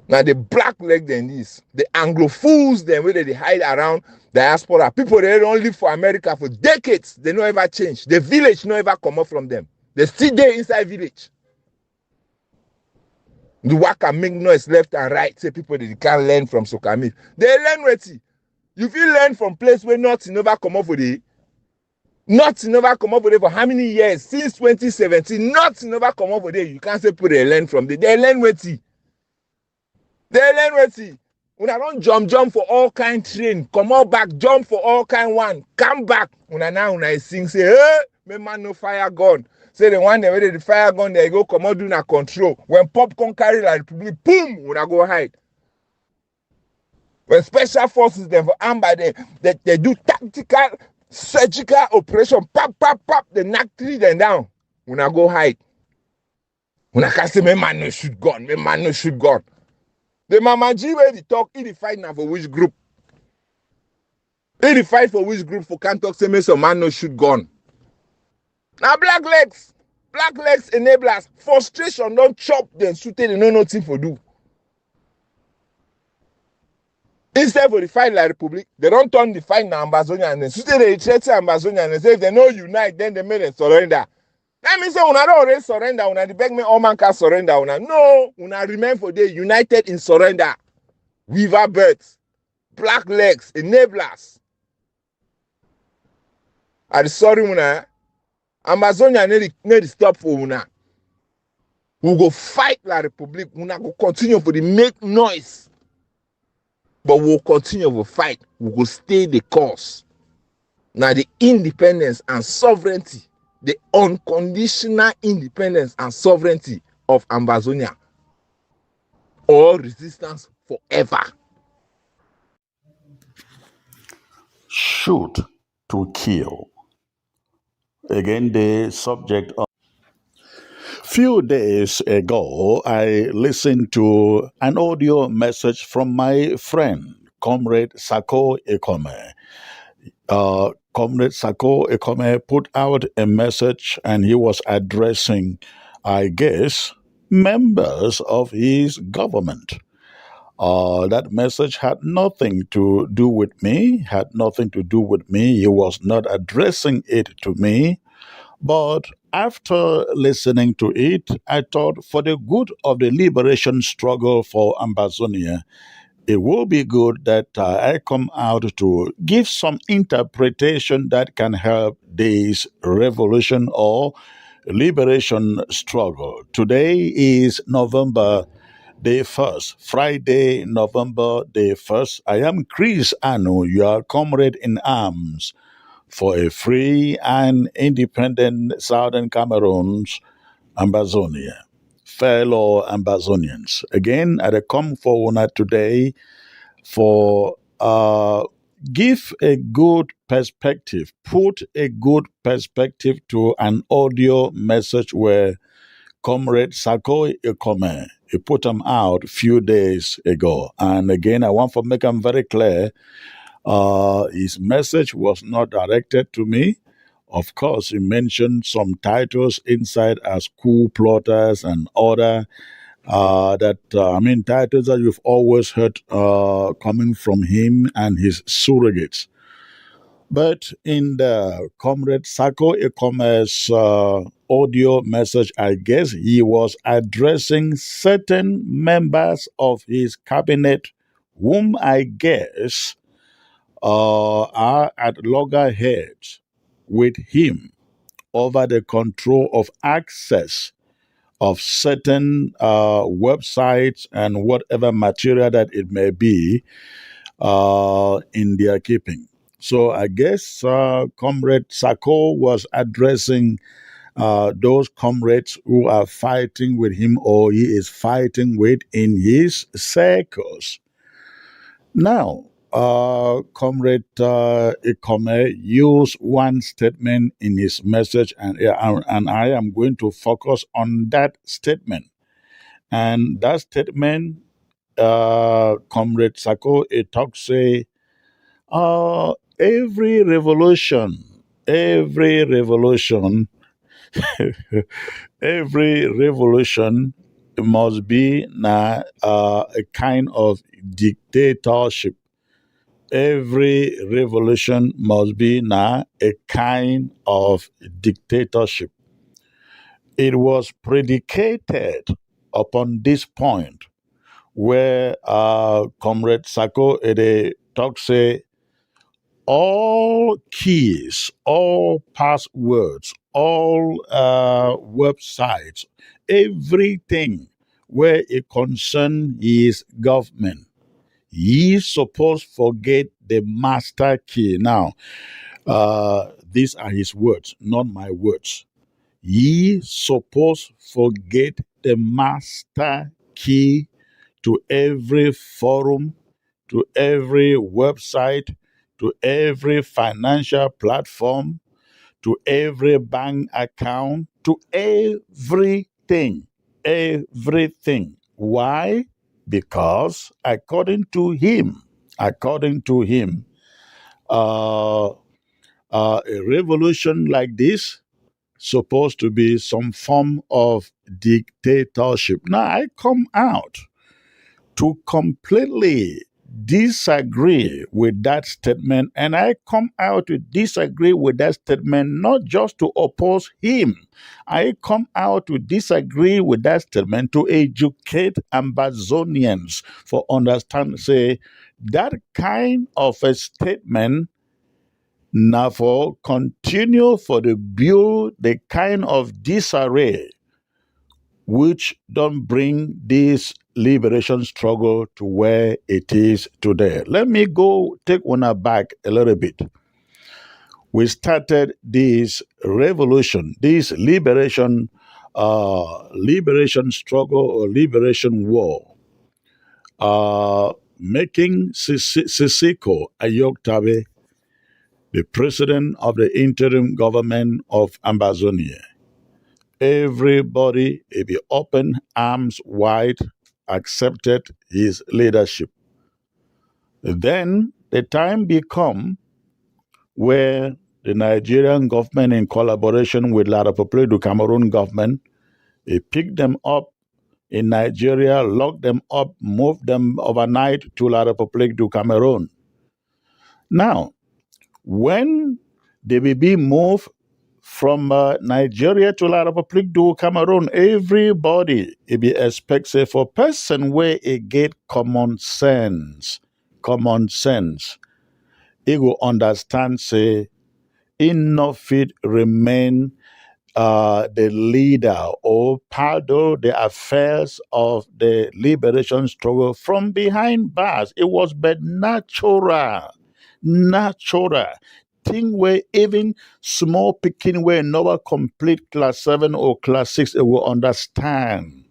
Speaker 7: Now the black leg then this. The Anglophiles then where they hide around diaspora. People they don't live for America for decades. They no ever change. The village no ever come up from them. They still there inside village. The worker make noise left and right. Say people they can't learn from Sokami. They learn what you feel learn from place where nothing never come up with it. Nothing never come up with it for how many years? Since 2017, nothing never come up with it. You can't say people they learn from it. They learn what They learn what When I don't jump for all kind train, come out back, jump for all kind one, come back. When I sing, say, hey, me man no fire gun. Say the one that ready the fire gun, they go come out do na control. When popcorn carry like Republic, boom, when I go hide. When special forces them for Amber, they do tactical, surgical operation, pop, they knock 3 them down. When I go hide. When I can say, me man no shoot gun, The Mama G where they talk, he fight now for which group? He fight for which group for can't talk say me some man no shoot gun. Now black legs enablers, frustration don't chop them, suited they know nothing for do. Instead of the fight like Republic, they don't turn the fight now Ambazonia and then suited they threaten Ambazonia and say if they know unite, then they may them surrender. That means say una don't already surrender, una the beg me all man can surrender, una. No, una remain for the united in surrender. Weaver birds, black legs, enablers. I'm sorry, una. Ambazonia need to stop for una. We go fight la Republic. Una go continue for the make noise. But we'll continue to fight. We go stay the course. Now the independence and sovereignty, the unconditional independence and sovereignty of Ambazonia. or resistance forever.
Speaker 1: Shoot to kill. Again, the subject of. Few days ago, I listened to an audio message from my friend, Comrade Sako Ekome. Comrade Sako Ekome put out a message and he was addressing, I guess, members of his government. That message had nothing to do with me, He was not addressing it to me. But after listening to it, I thought for the good of the liberation struggle for Ambazonia, it will be good that I come out to give some interpretation that can help this revolution or liberation struggle. Today is November the 1st, Friday, November the 1st. I am Chris Anu, your comrade in arms for a free and independent Southern Cameroons, Ambazonia. Fellow Ambazonians, again, I come forward today for give a good perspective, put a good perspective to an audio message where Comrade Sako Ekome, he put them out a few days ago. And again, I want to make them very clear. His message was not directed to me. Of course, he mentioned some titles inside as coup plotters and other titles that you've always heard coming from him and his surrogates. But in the Comrade Sako Ekome's audio message, I guess he was addressing certain members of his cabinet, whom I guess are at loggerheads with him over the control of access of certain websites and whatever material that it may be in their keeping. So I guess Comrade Sako was addressing those comrades who are fighting with him or he is fighting with in his circles. Now, Comrade Ekome used one statement in his message, and I am going to focus on that statement. And that statement, Comrade Sako Etok say, every revolution, every revolution must be a kind of dictatorship. Every revolution must be now a kind of dictatorship. It was predicated upon this point where Comrade Sako Ede talk say all keys, all passwords, all websites, everything where it concern his government, ye suppose forget the master key. Now, these are his words, not my words. Ye suppose forget the master key to every forum, to every website, to every financial platform, to every bank account, to everything. Everything. Why? Because according to him, a revolution like this supposed to be some form of dictatorship. Now I come out to completely disagree with that statement, and I come out to disagree with that statement not just to oppose him. I come out to disagree with that statement to educate Ambazonians for understand, say, that kind of a statement now for continue for the build the kind of disarray which don't bring this liberation struggle to where it is today. Let me go take one back a little bit. We started this revolution, this liberation struggle or liberation war making Sisiko Ayoktabe the president of the interim government of Ambazonia. Everybody, if be open arms wide, accepted his leadership. Then the time become where the Nigerian government, in collaboration with La République du Cameroon government, they picked them up in Nigeria, locked them up, moved them overnight to La République du Cameroon. Now, when they will be moved from Nigeria to La République du Cameroon, everybody it be expects say for person where it get common sense, it will understand say enough fit remain the leader or paddle the affairs of the liberation struggle from behind bars. It was but natural. Thing where even small picking where never complete class 7 or class 6, it will understand.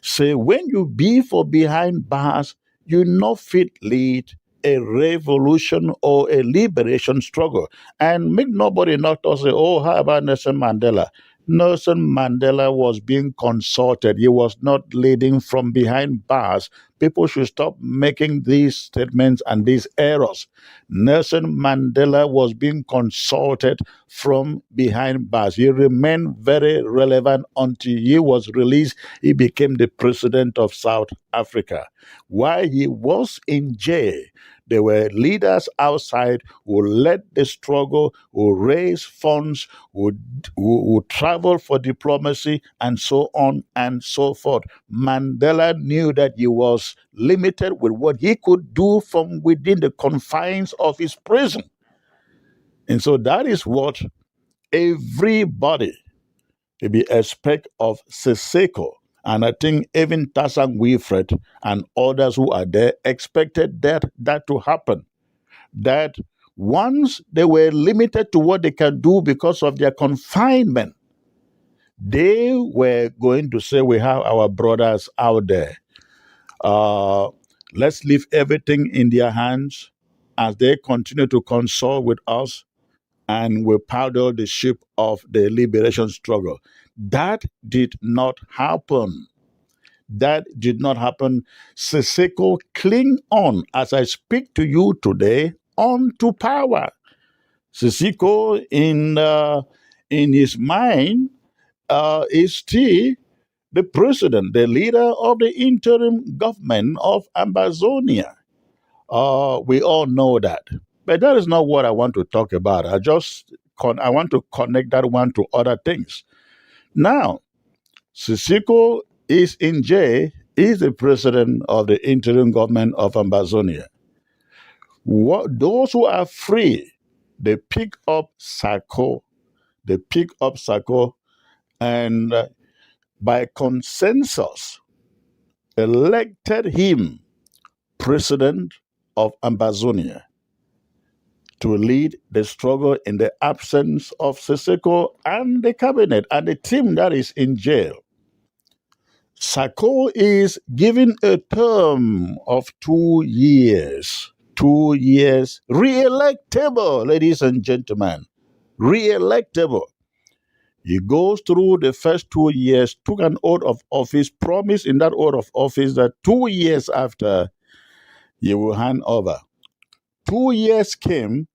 Speaker 1: Say when you be for behind bars, you not fit lead a revolution or a liberation struggle. And make nobody not say, oh, how about Nelson Mandela? Nelson Mandela was being consulted. He was not leading from behind bars. People should stop making these statements and these errors. Nelson Mandela was being consulted from behind bars. He remained very relevant until he was released. He became the president of South Africa. While he was in jail, there were leaders outside who led the struggle, who raised funds, who traveled for diplomacy, and so on and so forth. Mandela knew that he was limited with what he could do from within the confines of his prison. And so that is what everybody be expect of Siseko. And I think even Tassan Wilfred and others who are there expected that to happen. That once they were limited to what they can do because of their confinement, they were going to say, we have our brothers out there. Let's leave everything in their hands as they continue to consult with us and we paddle the ship of the liberation struggle. That did not happen. Siseko cling on, as I speak to you today, on to power. Siseko, in his mind, is still the president, the leader of the interim government of Ambazonia. We all know that. But that is not what I want to talk about. I want to connect that one to other things. Now, Siseko is in jail, is the president of the interim government of Ambazonia. Those who are free, they pick up Sako, and by consensus, elected him president of Ambazonia to lead the struggle in the absence of Siseko and the cabinet and the team that is in jail. Sako is given a term of 2 years. 2 years, re-electable, ladies and gentlemen, re-electable. He goes through the first 2 years, took an oath of office, promised in that oath of office that 2 years after he will hand over. 2 years came,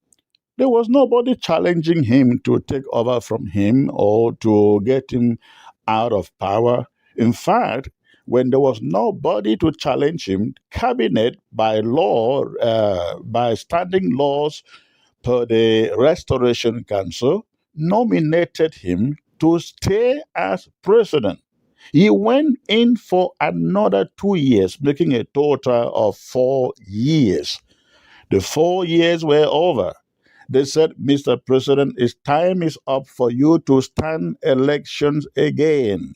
Speaker 1: there was nobody challenging him to take over from him or to get him out of power. In fact, when there was nobody to challenge him, cabinet by law, by standing laws per the Restoration Council, nominated him to stay as president. He went in for another 2 years, making a total of 4 years. The 4 years were over. They said, Mr. President, time is up for you to stand elections again.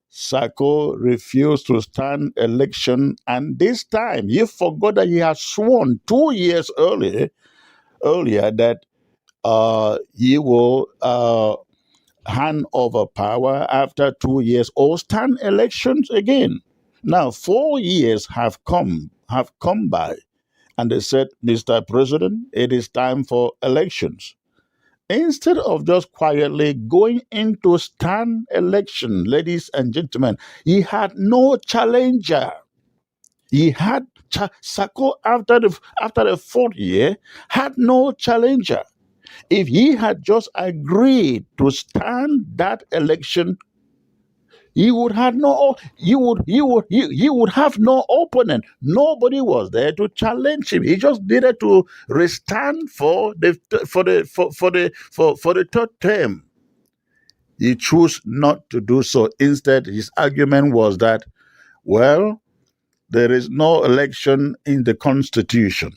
Speaker 1: Sako refused to stand election, and this time he forgot that he had sworn 2 years earlier that he will hand over power after 2 years or stand elections again. Now 4 years have come by, and they said, Mr. President, it is time for elections. Instead of just quietly going into stand election, ladies and gentlemen, he had no challenger. He had Sako after the fourth year had no challenger. If he had just agreed to stand that election, he would have no opponent. Nobody was there to challenge him. He just needed to restand for the third term. He chose not to do so. Instead, his argument was that, well, there is no election in the Constitution.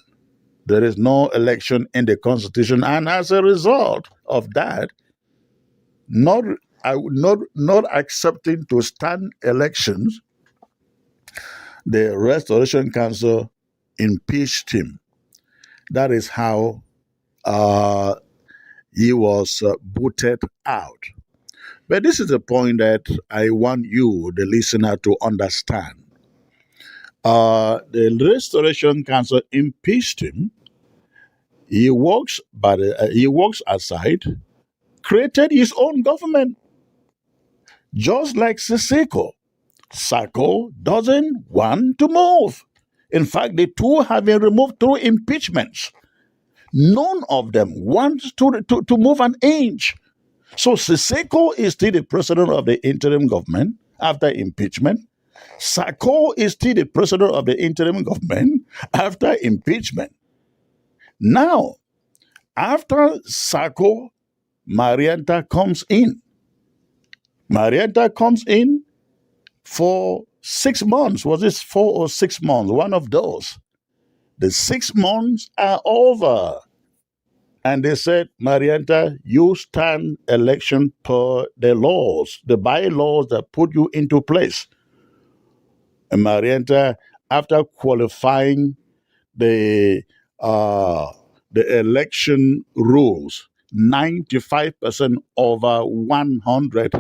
Speaker 1: There is no election in the Constitution, and as a result of that, not accepting to stand elections, the Restoration Council impeached him. That is how he was booted out. But this is the point that I want you, the listener, to understand. The Restoration Council impeached him. He walks aside, created his own government, just like Sako. Sako doesn't want to move. In fact, the two have been removed through impeachments. None of them wants to move an inch. So Sako is still the president of the interim government after impeachment. Sako is still the president of the interim government after impeachment. Now, after Sako, Marianta comes in. Marianta comes in for 6 months. Was this 4 or 6 months? One of those. The 6 months are over. And they said, Marianta, you stand election per the laws, the bylaws that put you into place. And Marianta, after qualifying the election rules, 95% over 100,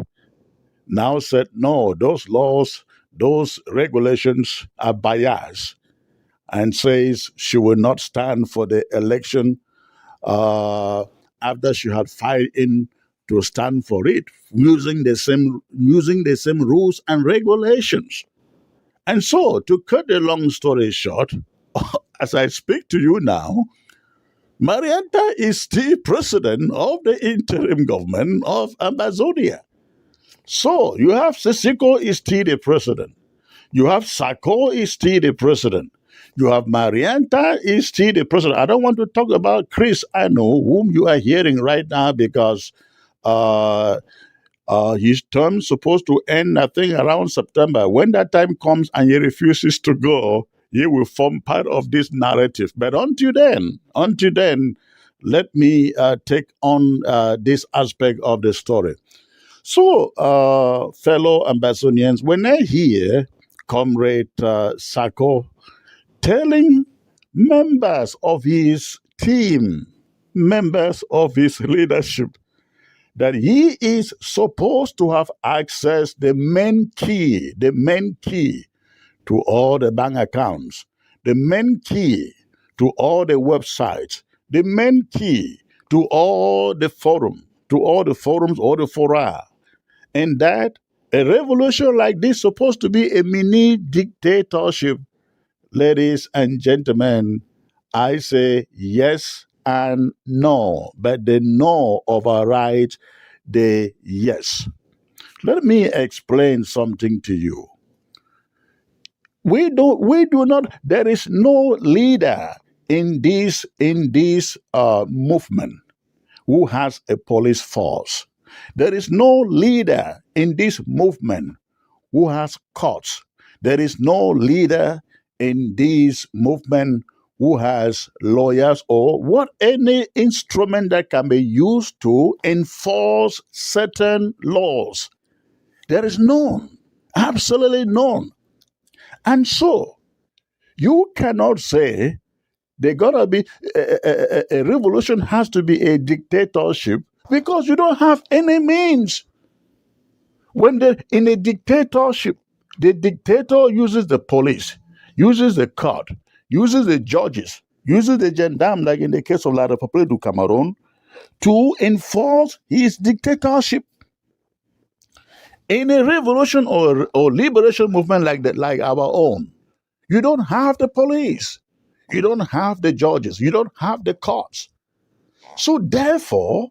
Speaker 1: now said, no, those laws, those regulations are biased, and says she will not stand for the election after she had filed in to stand for it, using the same rules and regulations. And so, to cut the long story short, as I speak to you now, Marianta is still president of the interim government of Ambazonia. So, you have Sako is still the president. You have Sako is still the president. You have Marianta is still the president. I don't want to talk about Chris, I know, whom you are hearing right now, because his term is supposed to end, I think, around September. When that time comes and he refuses to go, he will form part of this narrative. But until then, let me take on this aspect of the story. So, fellow Ambazonians, when I hear Comrade Sako telling members of his team, members of his leadership, that he is supposed to have access the main key to all the bank accounts, the main key to all the websites, the main key to all the forums, all the fora, and that a revolution like this is supposed to be a mini dictatorship. Ladies and gentlemen, I say yes and no, but the no overrides the yes. Let me explain something to you. We do not, there is no leader in this movement who has a police force. There is no leader in this movement who has courts. There is no leader in this movement who has lawyers or what any instrument that can be used to enforce certain laws. There is none, absolutely none. And so, you cannot say there's gonna be a revolution has to be a dictatorship because you don't have any means. When in a dictatorship, The dictator uses the police, uses the court, uses the judges, uses the gendarme, like in the case of La République du Cameroon, to enforce his dictatorship. In a revolution or liberation movement like our own, you don't have the police, you don't have the judges, you don't have the courts. So therefore,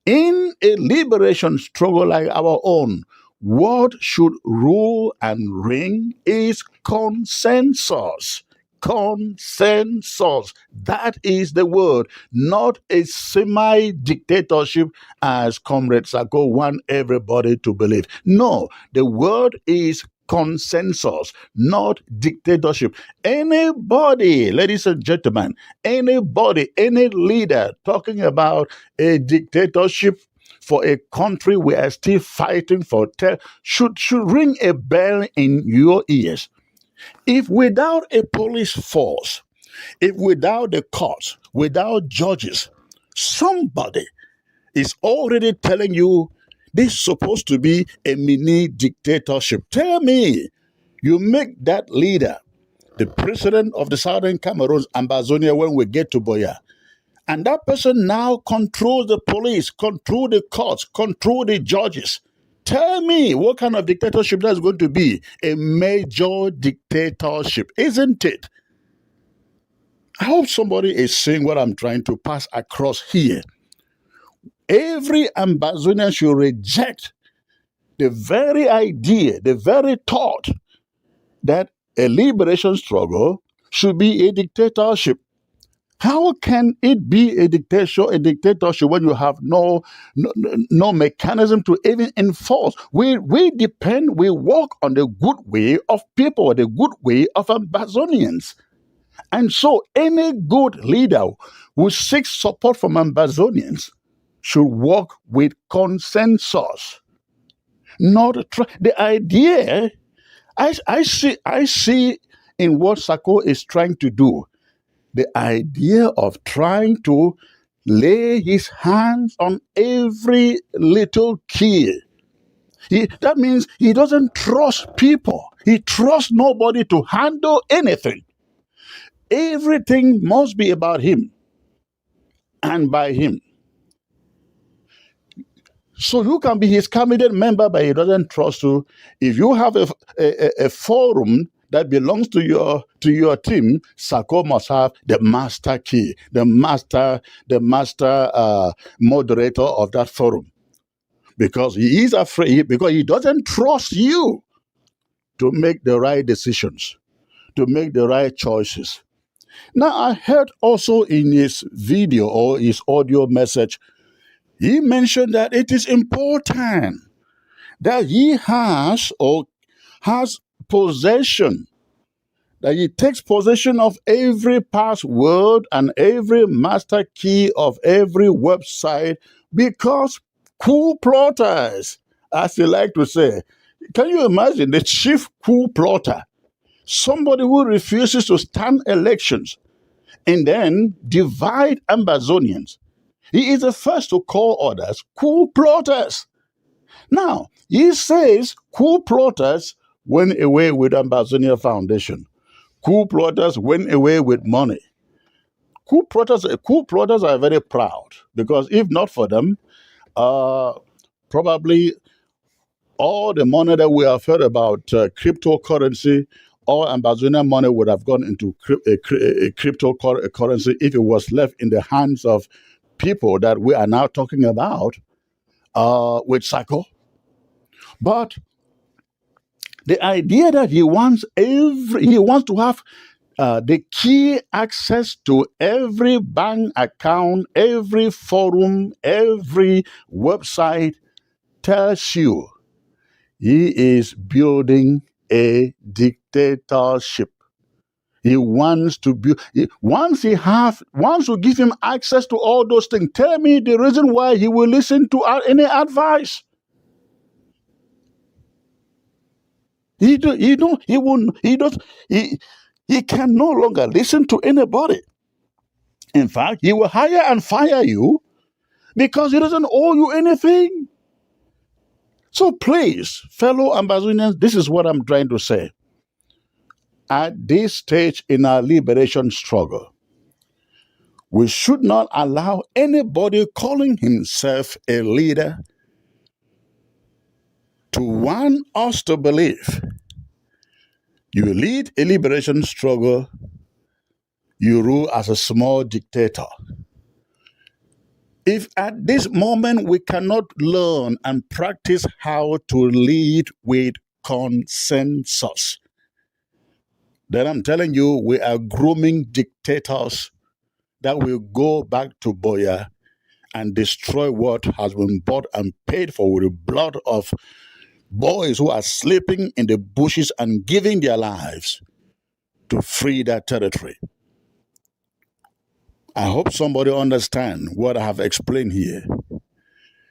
Speaker 1: in a liberation struggle like our own, what should rule and reign is consensus. Consensus. That is the word, not a semi-dictatorship as Comrade Sako want everybody to believe. No, the word is consensus, not dictatorship. Anybody, ladies and gentlemen, anybody, any leader talking about a dictatorship for a country we are still fighting for should ring a bell in your ears. If without a police force, if without the courts, without judges, somebody is already telling you this is supposed to be a mini dictatorship, tell me, you make that leader the president of the Southern Cameroons, Ambazonia, when we get to Biya. And that person now controls the police, control the courts, control the judges. Tell me what kind of dictatorship that's going to be. A major dictatorship, isn't it? I hope somebody is seeing what I'm trying to pass across here. Every Ambazonian should reject the very idea, the very thought that a liberation struggle should be a dictatorship. How can it be a dictatorship when you have no mechanism to even enforce? We walk on the good way of people, the good way of Ambazonians. And so any good leader who seeks support from Ambazonians should work with consensus. The idea I see in what Sako is trying to do, the idea of trying to lay his hands on every little key. That means he doesn't trust people. He trusts nobody to handle anything. Everything must be about him and by him. So you can be his cabinet member, but he doesn't trust you. If you have a forum that belongs to your team, Sako must have the master key, the master moderator of that forum, because he is afraid, because he doesn't trust you to make the right decisions, to make the right choices. Now, I heard also in his video or his audio message, he mentioned that it is important that he has possession, that he takes possession of every password and every master key of every website, because coup plotters, as they like to say, can you imagine the chief coup plotter, somebody who refuses to stand elections and then divide Ambazonians? He is the first to call others coup plotters. Now, he says coup plotters went away with Ambazonia Foundation. Coup plotters went away with money. Coup plotters are very proud, because if not for them, probably all the money that we have heard about cryptocurrency, all Ambazonian money would have gone into cryptocurrency if it was left in the hands of people that we are now talking about with Sako. But the idea that he wants to have the key access to every bank account, every forum, every website, tells you he is building a dictatorship. He wants to build. Once you give him access to all those things, tell me the reason why he will listen to any advice. He can no longer listen to anybody. In fact, he will hire and fire you because he doesn't owe you anything. So please, fellow Ambazonians, this is what I'm trying to say. At this stage in our liberation struggle, we should not allow anybody calling himself a leader to want us to believe you lead a liberation struggle, you rule as a small dictator. If at this moment we cannot learn and practice how to lead with consensus, then I'm telling you, we are grooming dictators that will go back to Boya and destroy what has been bought and paid for with the blood of boys who are sleeping in the bushes and giving their lives to free that territory. I hope somebody understands what I have explained here.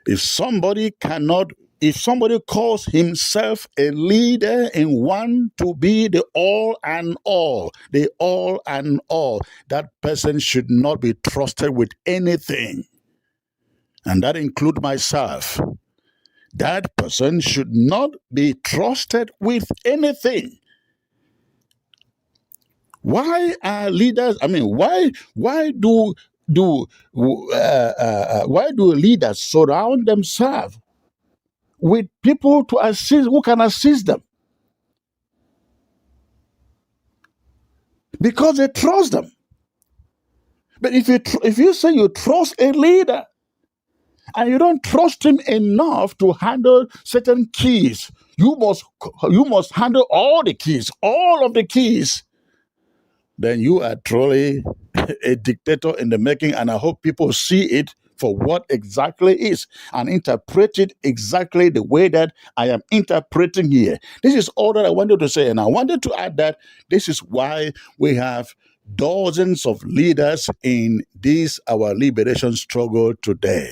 Speaker 1: If somebody calls himself a leader and want to be the all and all, that person should not be trusted with anything. And that includes myself. That person should not be trusted with anything. Why are leaders? I mean, why do leaders surround themselves with people to assist who can assist them? Because they trust them. But if you say you trust a leader and you don't trust him enough to handle certain keys, you must handle all the keys, all of the keys, then you are truly a dictator in the making, and I hope people see it for what exactly it is and interpret it exactly the way that I am interpreting here. This is all that I wanted to say, and I wanted to add that this is why we have dozens of leaders in this our liberation struggle today.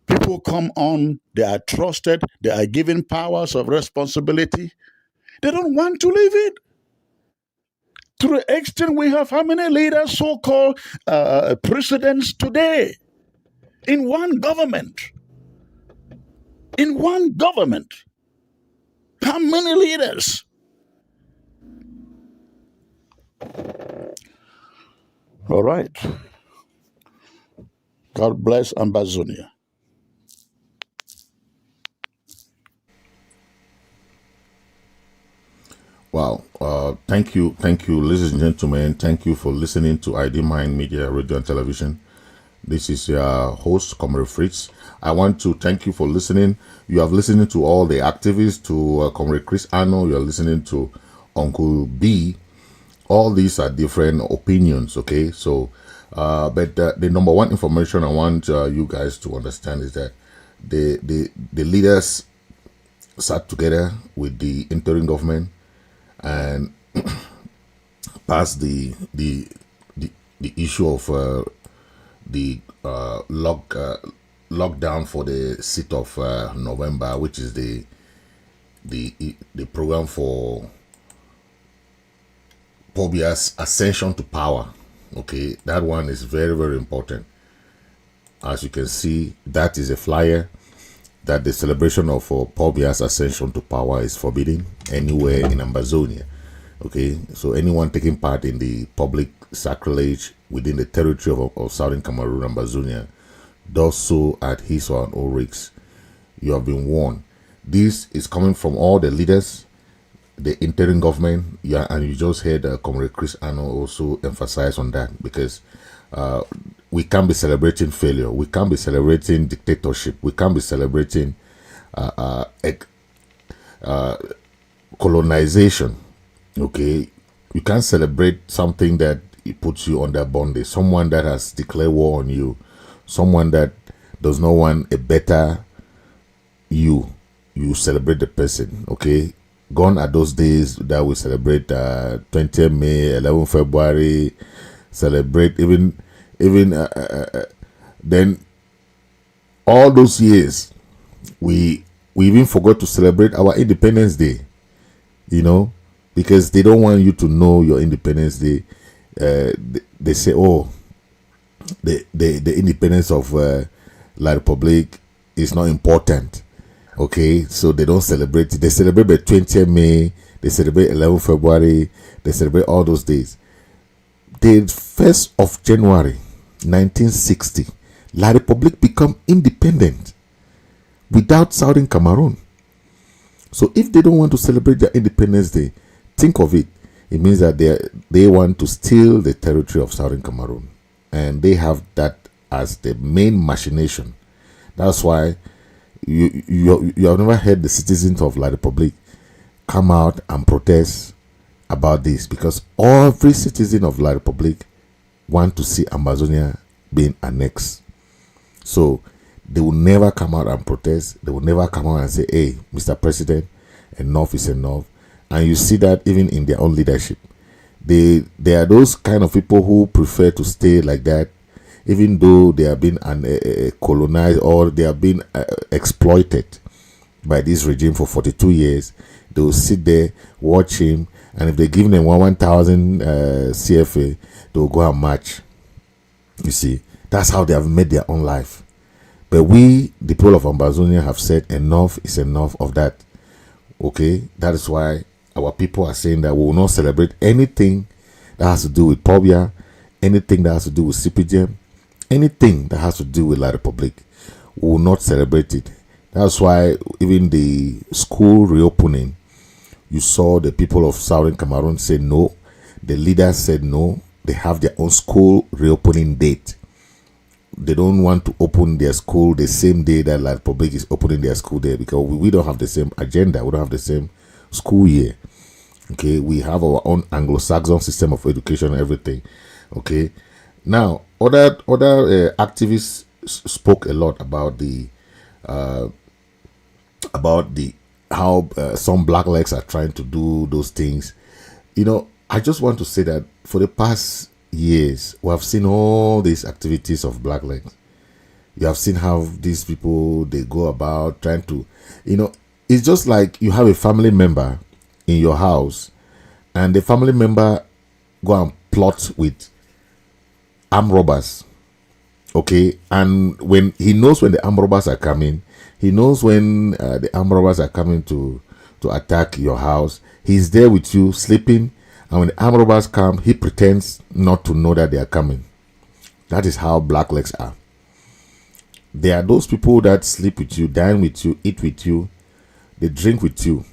Speaker 1: People come on, they are trusted, they are given powers of responsibility. They don't want to leave it. To the extent we have how many leaders, so-called presidents today in one government? In one government. How many leaders? All right. God bless Ambazonia.
Speaker 8: Wow. Thank you, ladies and gentlemen. Thank you for listening to ID Mind Media, Radio and Television. This is your host, Comrade Fritz. I want to thank you for listening. You have listened to all the activists, to Comrade Chris Arno. You are listening to Uncle B. All these are different opinions, okay? So, but the number one information I want you guys to understand is that the leaders sat together with the interim government and pass the issue of the lockdown for the 6th of November, which is the program for Paul Biya's ascension to power. Okay, that one is very, very important. As you can see, that is a flyer that the celebration of Paul Biya's ascension to power is forbidden anywhere in Ambazonia. Okay, so anyone taking part in the public sacrilege within the territory of Southern Cameroon, Ambazonia, does so at his or her own risk. You have been warned. This is coming from all the leaders, the interim government, yeah, and you just heard Comrade Chris Arno also emphasize on that, because we can't be celebrating failure. We can't be celebrating dictatorship. We can't be celebrating colonization. Okay, you can't celebrate something that it puts you under bondage. Someone that has declared war on you. Someone that does not want a better you. You celebrate the person. Okay, gone are those days that we celebrate 20th May, 11 February, celebrate even then all those years we even forgot to celebrate our Independence Day, you know, because they don't want you to know your Independence Day. They say, oh, the independence of La Republique is not important. Okay, so they don't celebrate it. They celebrate the 20th May, they celebrate 11 February, they celebrate all those days. The 1st of January 1960, La Republique become independent without Southern Cameroon. So if they don't want to celebrate their Independence Day, think of it. It means that they want to steal the territory of Southern Cameroon. And they have that as the main machination. That's why you have never heard the citizens of La Republique come out and protest about this, because every citizen of La Republique want to see Ambazonia being annexed. So they will never come out and protest. They will never come out and say, hey, Mr. President, enough is enough. And you see that even in their own leadership. They are those kind of people who prefer to stay like that, even though they have been colonized or they have been exploited by this regime for 42 years. They will sit there, watch him, and if they give them 1,000 CFA, they will go and march. You see, that's how they have made their own life. But we, the people of Ambazonia, have said enough is enough of that. Okay, that is why our people are saying that we will not celebrate anything that has to do with Paul Biya, anything that has to do with CPGM, anything that has to do with La Republique. We will not celebrate it. That's why even the school reopening, you saw the people of Southern Cameroon say no. The leaders said no. They have their own school reopening date. They don't want to open their school the same day that La Republique is opening their school there, because we don't have the same agenda. We don't have the same school year. Okay, we have our own Anglo-Saxon system of education and everything. Okay, now other activists spoke a lot about the how some black legs are trying to do those things. You know, I just want to say that for the past years, we have seen all these activities of black legs. You have seen how these people, they go about trying to, you know, it's just like you have a family member in your house and the family member go and plot with armed robbers. Okay, and when he knows when the armed robbers are coming, he knows when the armed robbers are coming to attack your house, he's there with you sleeping, and when the armed robbers come, he pretends not to know that they are coming. That is how black legs are. They are those people that sleep with you, dine with you, eat with you, they drink with you.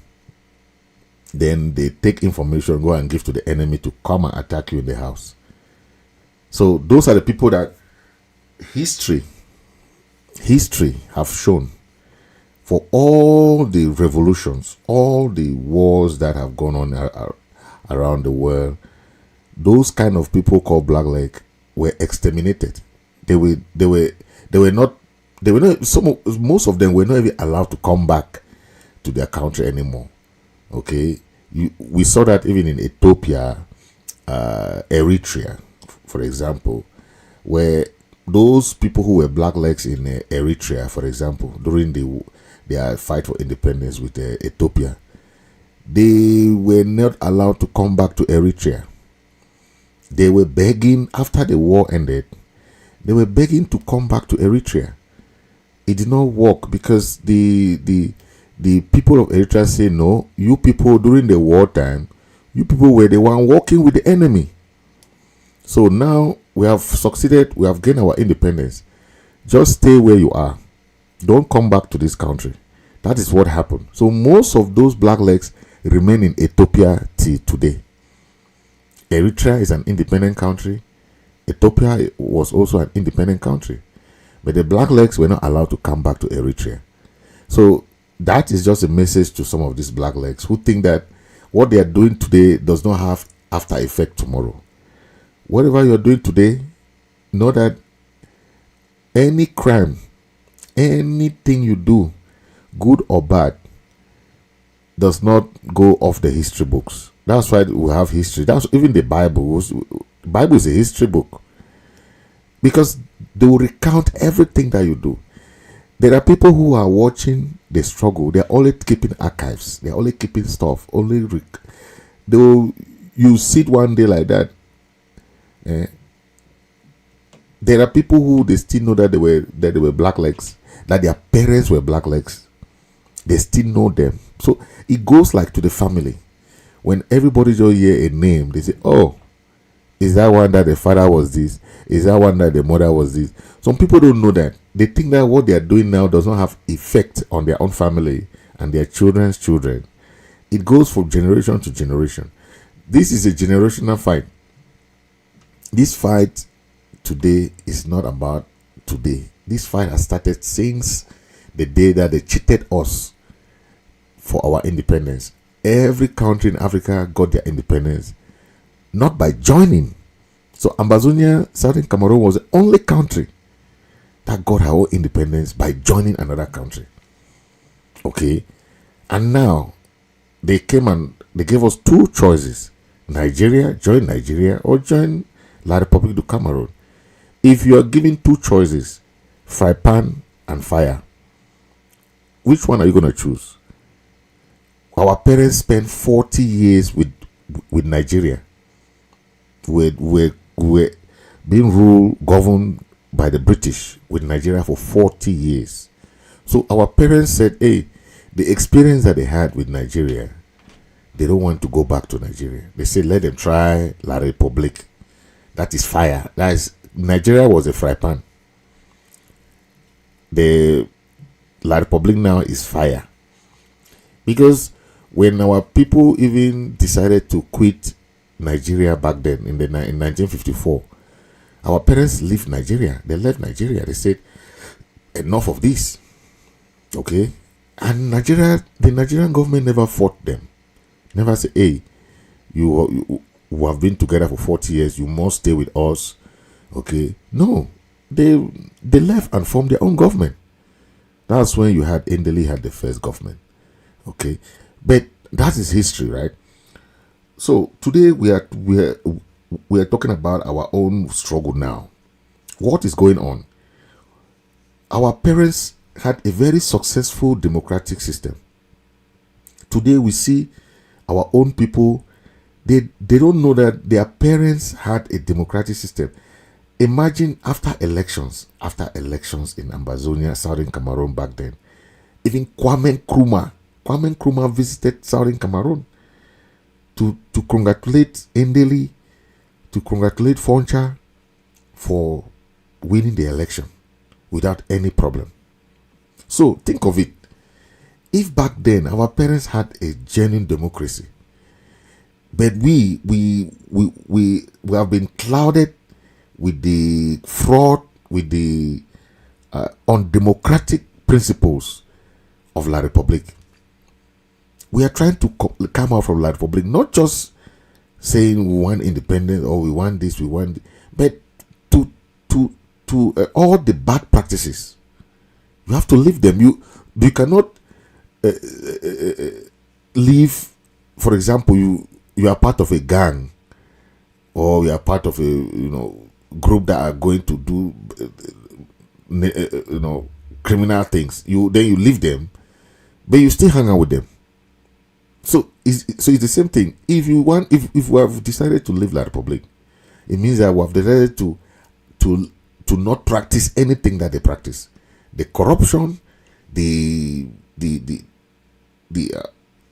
Speaker 8: Then they take information, go and give to the enemy to come and attack you in the house. So those are the people that history have shown, for all the revolutions, all the wars that have gone on around the world, those kind of people called black leg were exterminated. Most of them were not even allowed to come back to their country anymore. Okay, we saw that even in Ethiopia, Eritrea, for example, where those people who were black legs in Eritrea, for example, during their fight for independence with Ethiopia, they were not allowed to come back to Eritrea. They were begging, after the war ended, they were begging to come back to Eritrea. It did not work because the people of Eritrea say, no, you people during the wartime, you people were the one working with the enemy. So now we have succeeded, we have gained our independence. Just stay where you are. Don't come back to this country. That is what happened. So most of those black legs remain in Ethiopia till today. Eritrea is an independent country. Ethiopia was also an independent country. But the black legs were not allowed to come back to Eritrea. So that is just a message to some of these black legs who think that what they are doing today does not have after effect tomorrow. Whatever you're doing today, know that any crime, anything you do, good or bad, does not go off the history books. That's why we have history. That's even the Bible. The Bible is a history book, because they will recount everything that you do. There are people who are watching the struggle. They're only keeping archives. They're only keeping stuff. You sit one day like that. There are people who they still know that they were blacklegs, that their parents were blacklegs. They still know them. So it goes like to the family. When everybody just hear a name, they say, "Oh, is that one that the father was this? Is that one that the mother was this?" Some people don't know that. They think that what they are doing now does not have effect on their own family and their children's children. It goes from generation to generation. This is a generational fight. This fight today is not about today. This fight has started since the day that they cheated us for our independence. Every country in Africa got their independence not by joining. So Ambazonia, Southern Cameroon, was the only country that got her own independence by joining another country. Okay, and now they came and they gave us two choices: join Nigeria, or join La République du Cameroon. If you are given two choices, fry pan and fire, which one are you going to choose? Our parents spent 40 years with Nigeria. We're being governed by the British with Nigeria for 40 years. So our parents said, hey, the experience that they had with Nigeria, they don't want to go back to Nigeria. They said, let them try La République. That is fire. That is, Nigeria was a fry pan. The La République now is fire. Because when our people even decided to quit Nigeria back then in 1954, our parents left Nigeria. They left Nigeria. They said, enough of this. Okay? And the Nigerian government never fought them. Never said, hey, you have been together for 40 years. You must stay with us. Okay? No. They left and formed their own government. That's when you had Ndeli had the first government. Okay? But that is history, right? So today we are talking about our own struggle now. What is going on? Our parents had a very successful democratic system. Today we see our own people, they don't know that their parents had a democratic system. Imagine after elections in Ambazonia, Southern Cameroon back then, even Kwame Nkrumah visited Southern Cameroon to congratulate Ndeli, to congratulate Foncha for winning the election without any problem. So think of it. If back then our parents had a genuine democracy, but we have been clouded with the fraud, with the undemocratic principles of La République. We are trying to come out from La République, not just saying we want independence or we want this, but to all the bad practices. You have to leave them. You cannot leave. For example, you are part of a gang, or you are part of a group that are going to do criminal things. Then you leave them, but you still hang out with them. So it's the same thing. If we have decided to leave La République, it means that we have decided to not practice anything that they practice. The corruption, the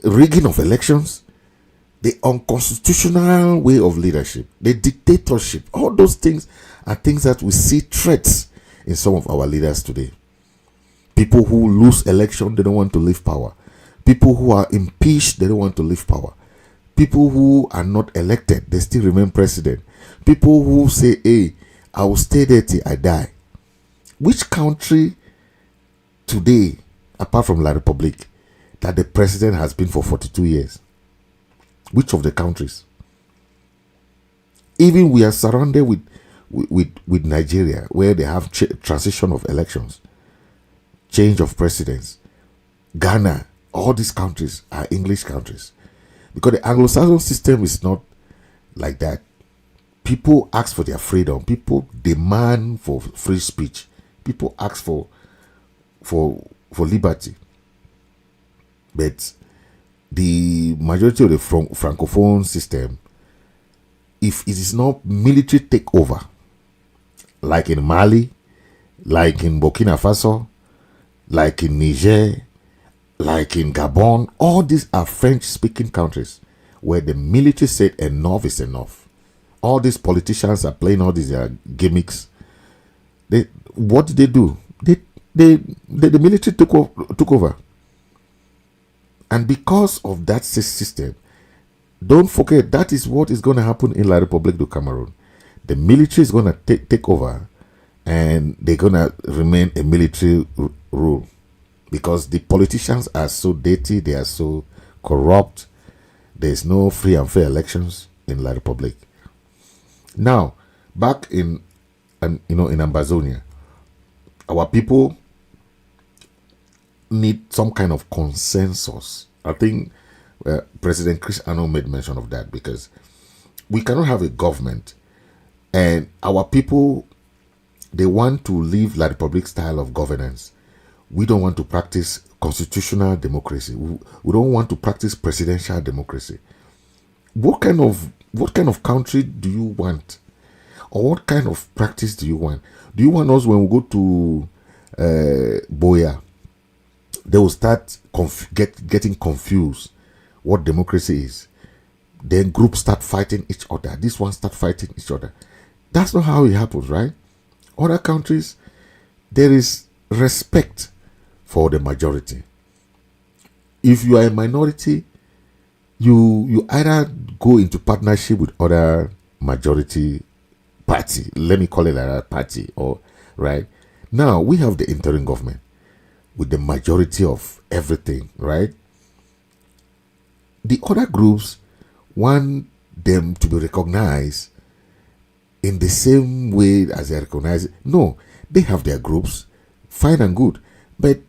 Speaker 8: rigging of elections, the unconstitutional way of leadership, the dictatorship, all those things are things that we see threats in some of our leaders today. People who lose election, they don't want to leave power. People who are impeached, they don't want to leave power. People who are not elected, they still remain president. People who say, hey, I will stay there till I die. Which country today, apart from La République, that the president has been for 42 years? Which of the countries? Even we are surrounded with Nigeria, where they have transition of elections, change of presidents. Ghana, all these countries are English countries. Because the Anglo-Saxon system is not like that. People ask for their freedom. People demand for free speech. People ask for liberty. But the majority of the francophone system, if it is not military takeover, like in Mali, like in Burkina Faso, like in Niger, like in Gabon. All these are French-speaking countries where the military said enough is enough. All these politicians are playing all these gimmicks. What did they do? The military took over. And because of that system, don't forget, that is what is going to happen in La République du Cameroon. The military is going to take over, and they're going to remain a military rule, because the politicians are so dirty, they are so corrupt. There's no free and fair elections in La République. Now, back in Ambazonia, our people need some kind of consensus. I think President Chris made mention of that, because we cannot have a government and our people, they want to live La République style of governance. We don't want to practice constitutional democracy. We don't want to practice presidential democracy. What kind of country do you want? Or what kind of practice do you want? Do you want us, when we go to Boya, they will start getting confused what democracy is? Then groups start fighting each other. This one start fighting each other. That's not how it happens, right? Other countries, there is respect for the majority. If you are a minority, you either go into partnership with other majority party, let me call it like that, party, or right? Now we have the interim government with the majority of everything, right? The other groups want them to be recognized in the same way as they recognize it. No, they have their groups, fine and good, but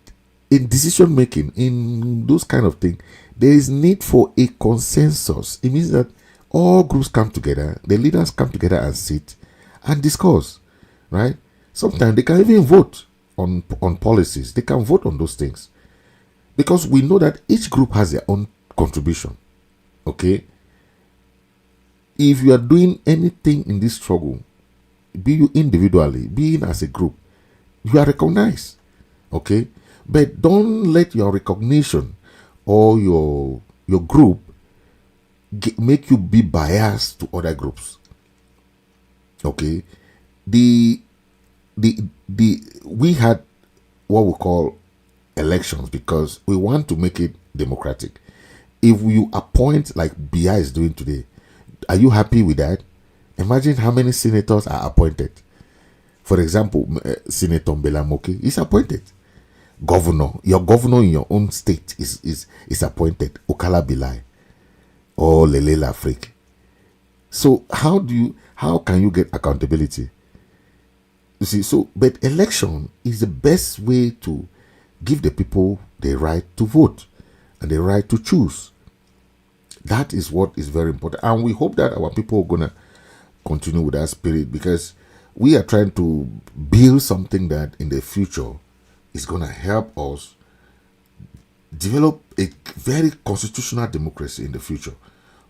Speaker 8: in decision making, in those kind of things, there is need for a consensus. It means that all groups come together, the leaders come together and sit and discuss, right? Sometimes they can even vote on policies. They can vote on those things, because we know that each group has their own contribution. Okay, if you are doing anything in this struggle, be you individually, being as a group, you are recognized. Okay, but don't let your recognition or your group make you be biased to other groups. Okay, we had what we call elections because we want to make it democratic. If you appoint like Biya is doing today, are you happy with that? Imagine how many senators are appointed. For example, Senator Mbelamoke is appointed. Your governor in your own state is appointed. Okala Bilai or Lele Lafrique. So how can you get accountability? You see, but election is the best way to give the people the right to vote and the right to choose. That is what is very important. And we hope that our people are going to continue with that spirit, because we are trying to build something that in the future is going to help us develop a very constitutional democracy in the future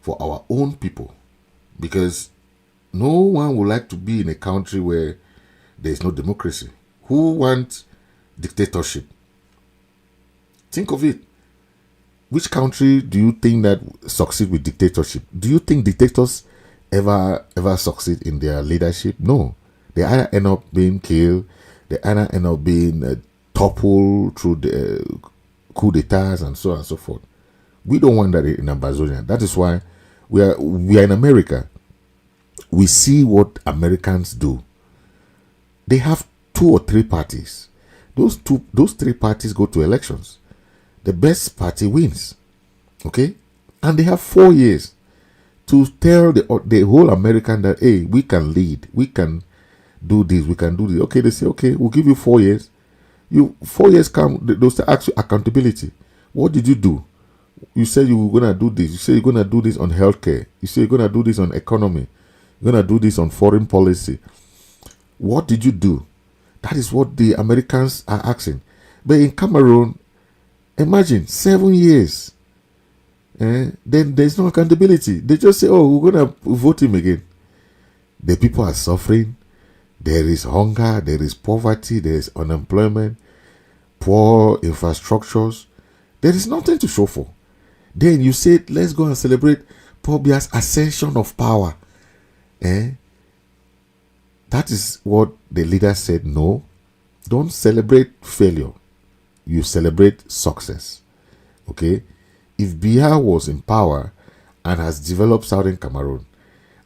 Speaker 8: for our own people. Because no one would like to be in a country where there is no democracy. Who wants dictatorship? Think of it. Which country do you think that succeed with dictatorship? Do you think dictators ever succeed in their leadership? No. They either end up being killed, they either end up being toppled through the coup d'etats and so on and so forth. We don't want that in Ambazonia. That is why we are in America. We see what Americans do. They have 2 or 3 parties. Those 3 parties go to elections. The best party wins. Okay? And they have 4 years to tell the whole American that, hey, we can lead. We can do this. We can do this. Okay, they say, okay, we'll give you 4 years. 4 years come, they'll ask you accountability. What did you do? You said you were going to do this. You said you're going to do this on healthcare. You said you're going to do this on economy. You're going to do this on foreign policy. What did you do? That is what the Americans are asking. But in Cameroon, imagine 7 years. Then there's no accountability. They just say, oh, we're going to vote him again. The people are suffering. There is hunger, there is poverty, there is unemployment, poor infrastructures. There is nothing to show for. Then you say, let's go and celebrate Paul Biya's ascension of power. That is what the leader said. No, don't celebrate failure. You celebrate success. Okay? If Biya was in power and has developed Southern Cameroon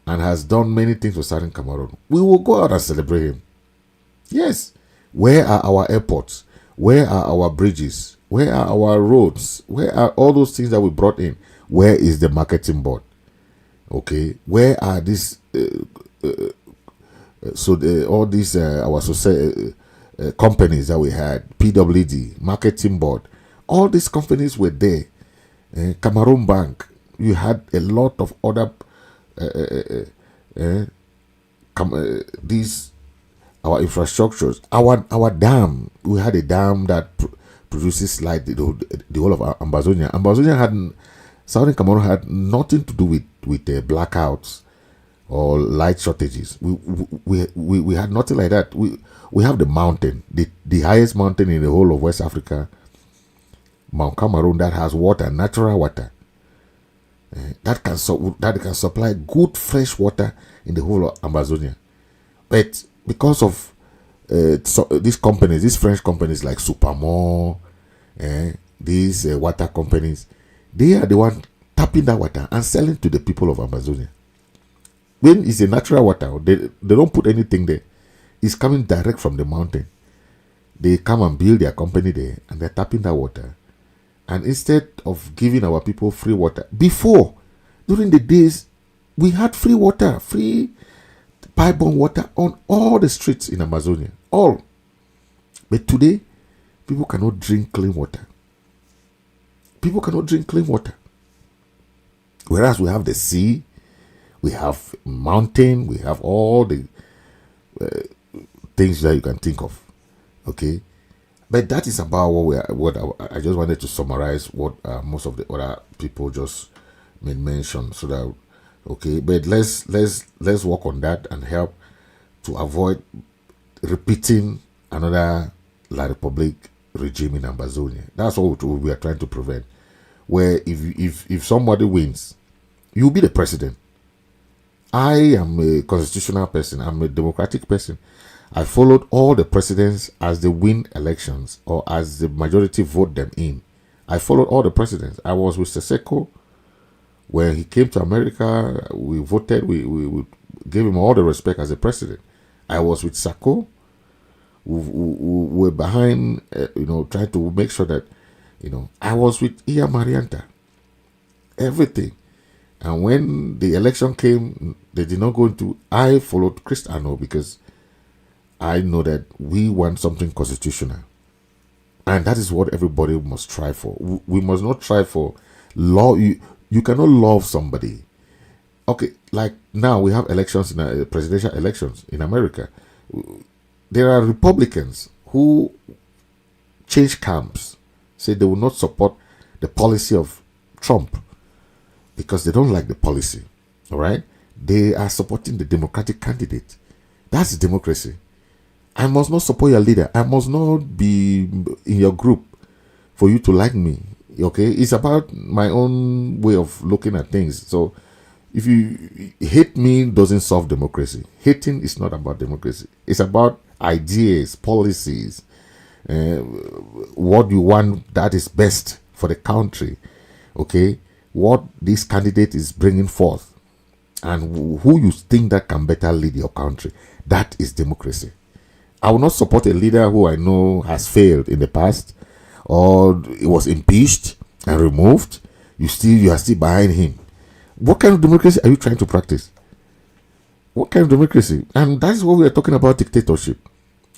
Speaker 8: and has done many things for Southern Cameroon, we will go out and celebrate him. Yes. Where are our airports? Where are our bridges? Where are our roads? Where are all those things that we brought in? Where is the marketing board? Okay. Where are these all these our society companies that we had, PWD, marketing board, all these companies were there. Cameroon Bank, you had a lot of other these our infrastructures, our dam. We had a dam that produces light, the whole of Ambazonia. Ambazonia Southern Cameroon had nothing to do with the blackouts or light shortages. We had nothing like that. We have the mountain, the highest mountain in the whole of West Africa, Mount Cameroon, that has water, natural water, that can supply good fresh water in the whole of Ambazonia. But because of these companies, these French companies like Supermont, these water companies, they are the one tapping that water and selling to the people of Ambazonia. When it's a natural water, they don't put anything there. It's coming direct from the mountain. They come and build their company there and they're tapping that water. And instead of giving our people free water, before, during the days, we had free water, free pipe-borne water on all the streets in Amazonia. All. But today, people cannot drink clean water. People cannot drink clean water. Whereas we have the sea, we have mountain, we have all the things that you can think of. Okay? But that is about I just wanted to summarize what most of the other people just made mention. So that, okay, but let's work on that and help to avoid repeating another La Republic regime in Ambazonia. That's what we are trying to prevent. Where if somebody wins, you'll be the president. I am a constitutional person. I'm a democratic person. I followed all the presidents as they win elections or as the majority vote them in. I followed all the presidents. I was with Sako. When he came to America, we voted. We gave him all the respect as a president. I was with Sako. We were behind, trying to make sure that, I was with Iya Marianta. Everything. And when the election came, they did not go into. I followed Cristiano because I know that we want something constitutional. And that is what everybody must try for. We must not try for law. You cannot love somebody. Okay, like now we have elections, presidential elections in America. There are Republicans who change camps, say they will not support the policy of Trump because they don't like the policy. All right? They are supporting the Democratic candidate. That's democracy. I must not support your leader. I must not be in your group for you to like me. Okay? It's about my own way of looking at things. So if you hate me, doesn't solve democracy. Hating is not about democracy. It's about ideas, policies, what you want that is best for the country. Okay? What this candidate is bringing forth and who you think that can better lead your country. That is democracy. I will not support a leader who I know has failed in the past or was impeached and removed. You are still behind him. What kind of democracy are you trying to practice? What kind of democracy? And that's what we are talking about, dictatorship.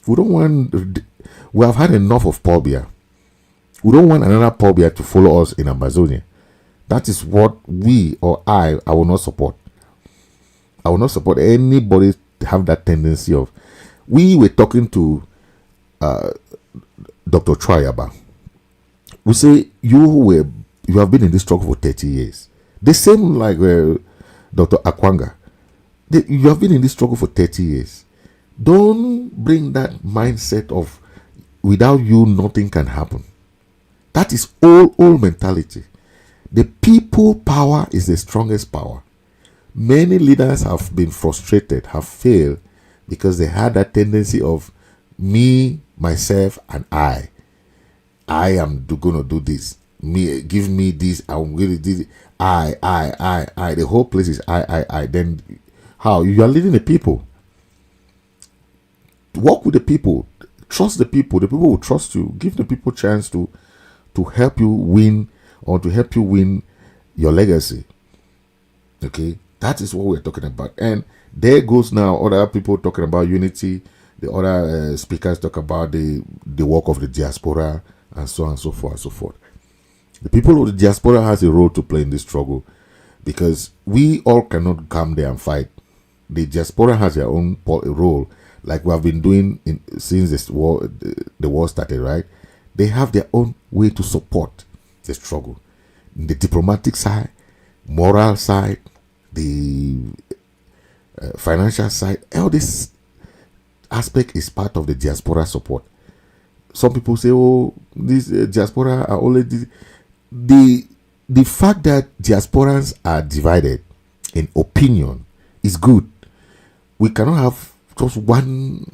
Speaker 8: We have had enough of Paul Biya. We don't want another Paul Biya to follow us in Ambazonia. That is what I will not support. I will not support anybody to have that tendency of. We were talking to Dr. Troyaba. We say you have been in this struggle for 30 years. The same like Dr. Akwanga. You have been in this struggle for 30 years. Don't bring that mindset of without you nothing can happen. That is old mentality. The people power is the strongest power. Many leaders have been frustrated, have failed because they had that tendency of me, myself, and I. I am going to do this. Me, give me this. I'm going to do this. I. The whole place is I. Then how? You are leading the people. Work with the people. Trust the people. The people will trust you. Give the people chance to help you win, or to help you win your legacy. Okay, that is what we're talking about. And there goes now other people talking about unity. The other speakers talk about the work of the diaspora, and so on and so forth and so forth. The people of the diaspora has a role to play in this struggle, because we all cannot come there and fight. The diaspora has their own role, like we have been doing since the war started, right? They have their own way to support the struggle. The diplomatic side, moral side, the financial side, all this aspect is part of the diaspora support. Some people say, oh, these diaspora are already... The fact that diasporans are divided in opinion is good. We cannot have just one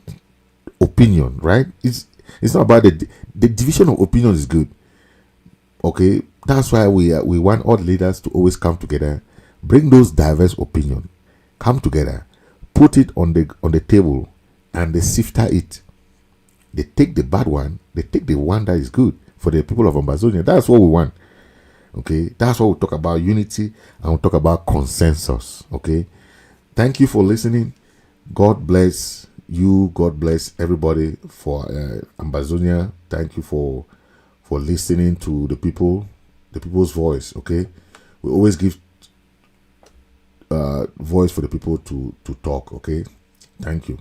Speaker 8: opinion, right? It's not about the division of opinion is good. Okay, that's why we want all leaders to always come together, bring those diverse opinions, come together, put it on the table, and they sifter it. They take the bad one, they take the one that is good for the people of Ambazonia. That's what we want. Okay, that's what we talk about, unity, and we talk about consensus. Okay, thank you for listening. God bless you. God bless everybody for Ambazonia. Thank you for listening to the people's voice. Okay, we always give voice for the people to talk. Okay, thank you.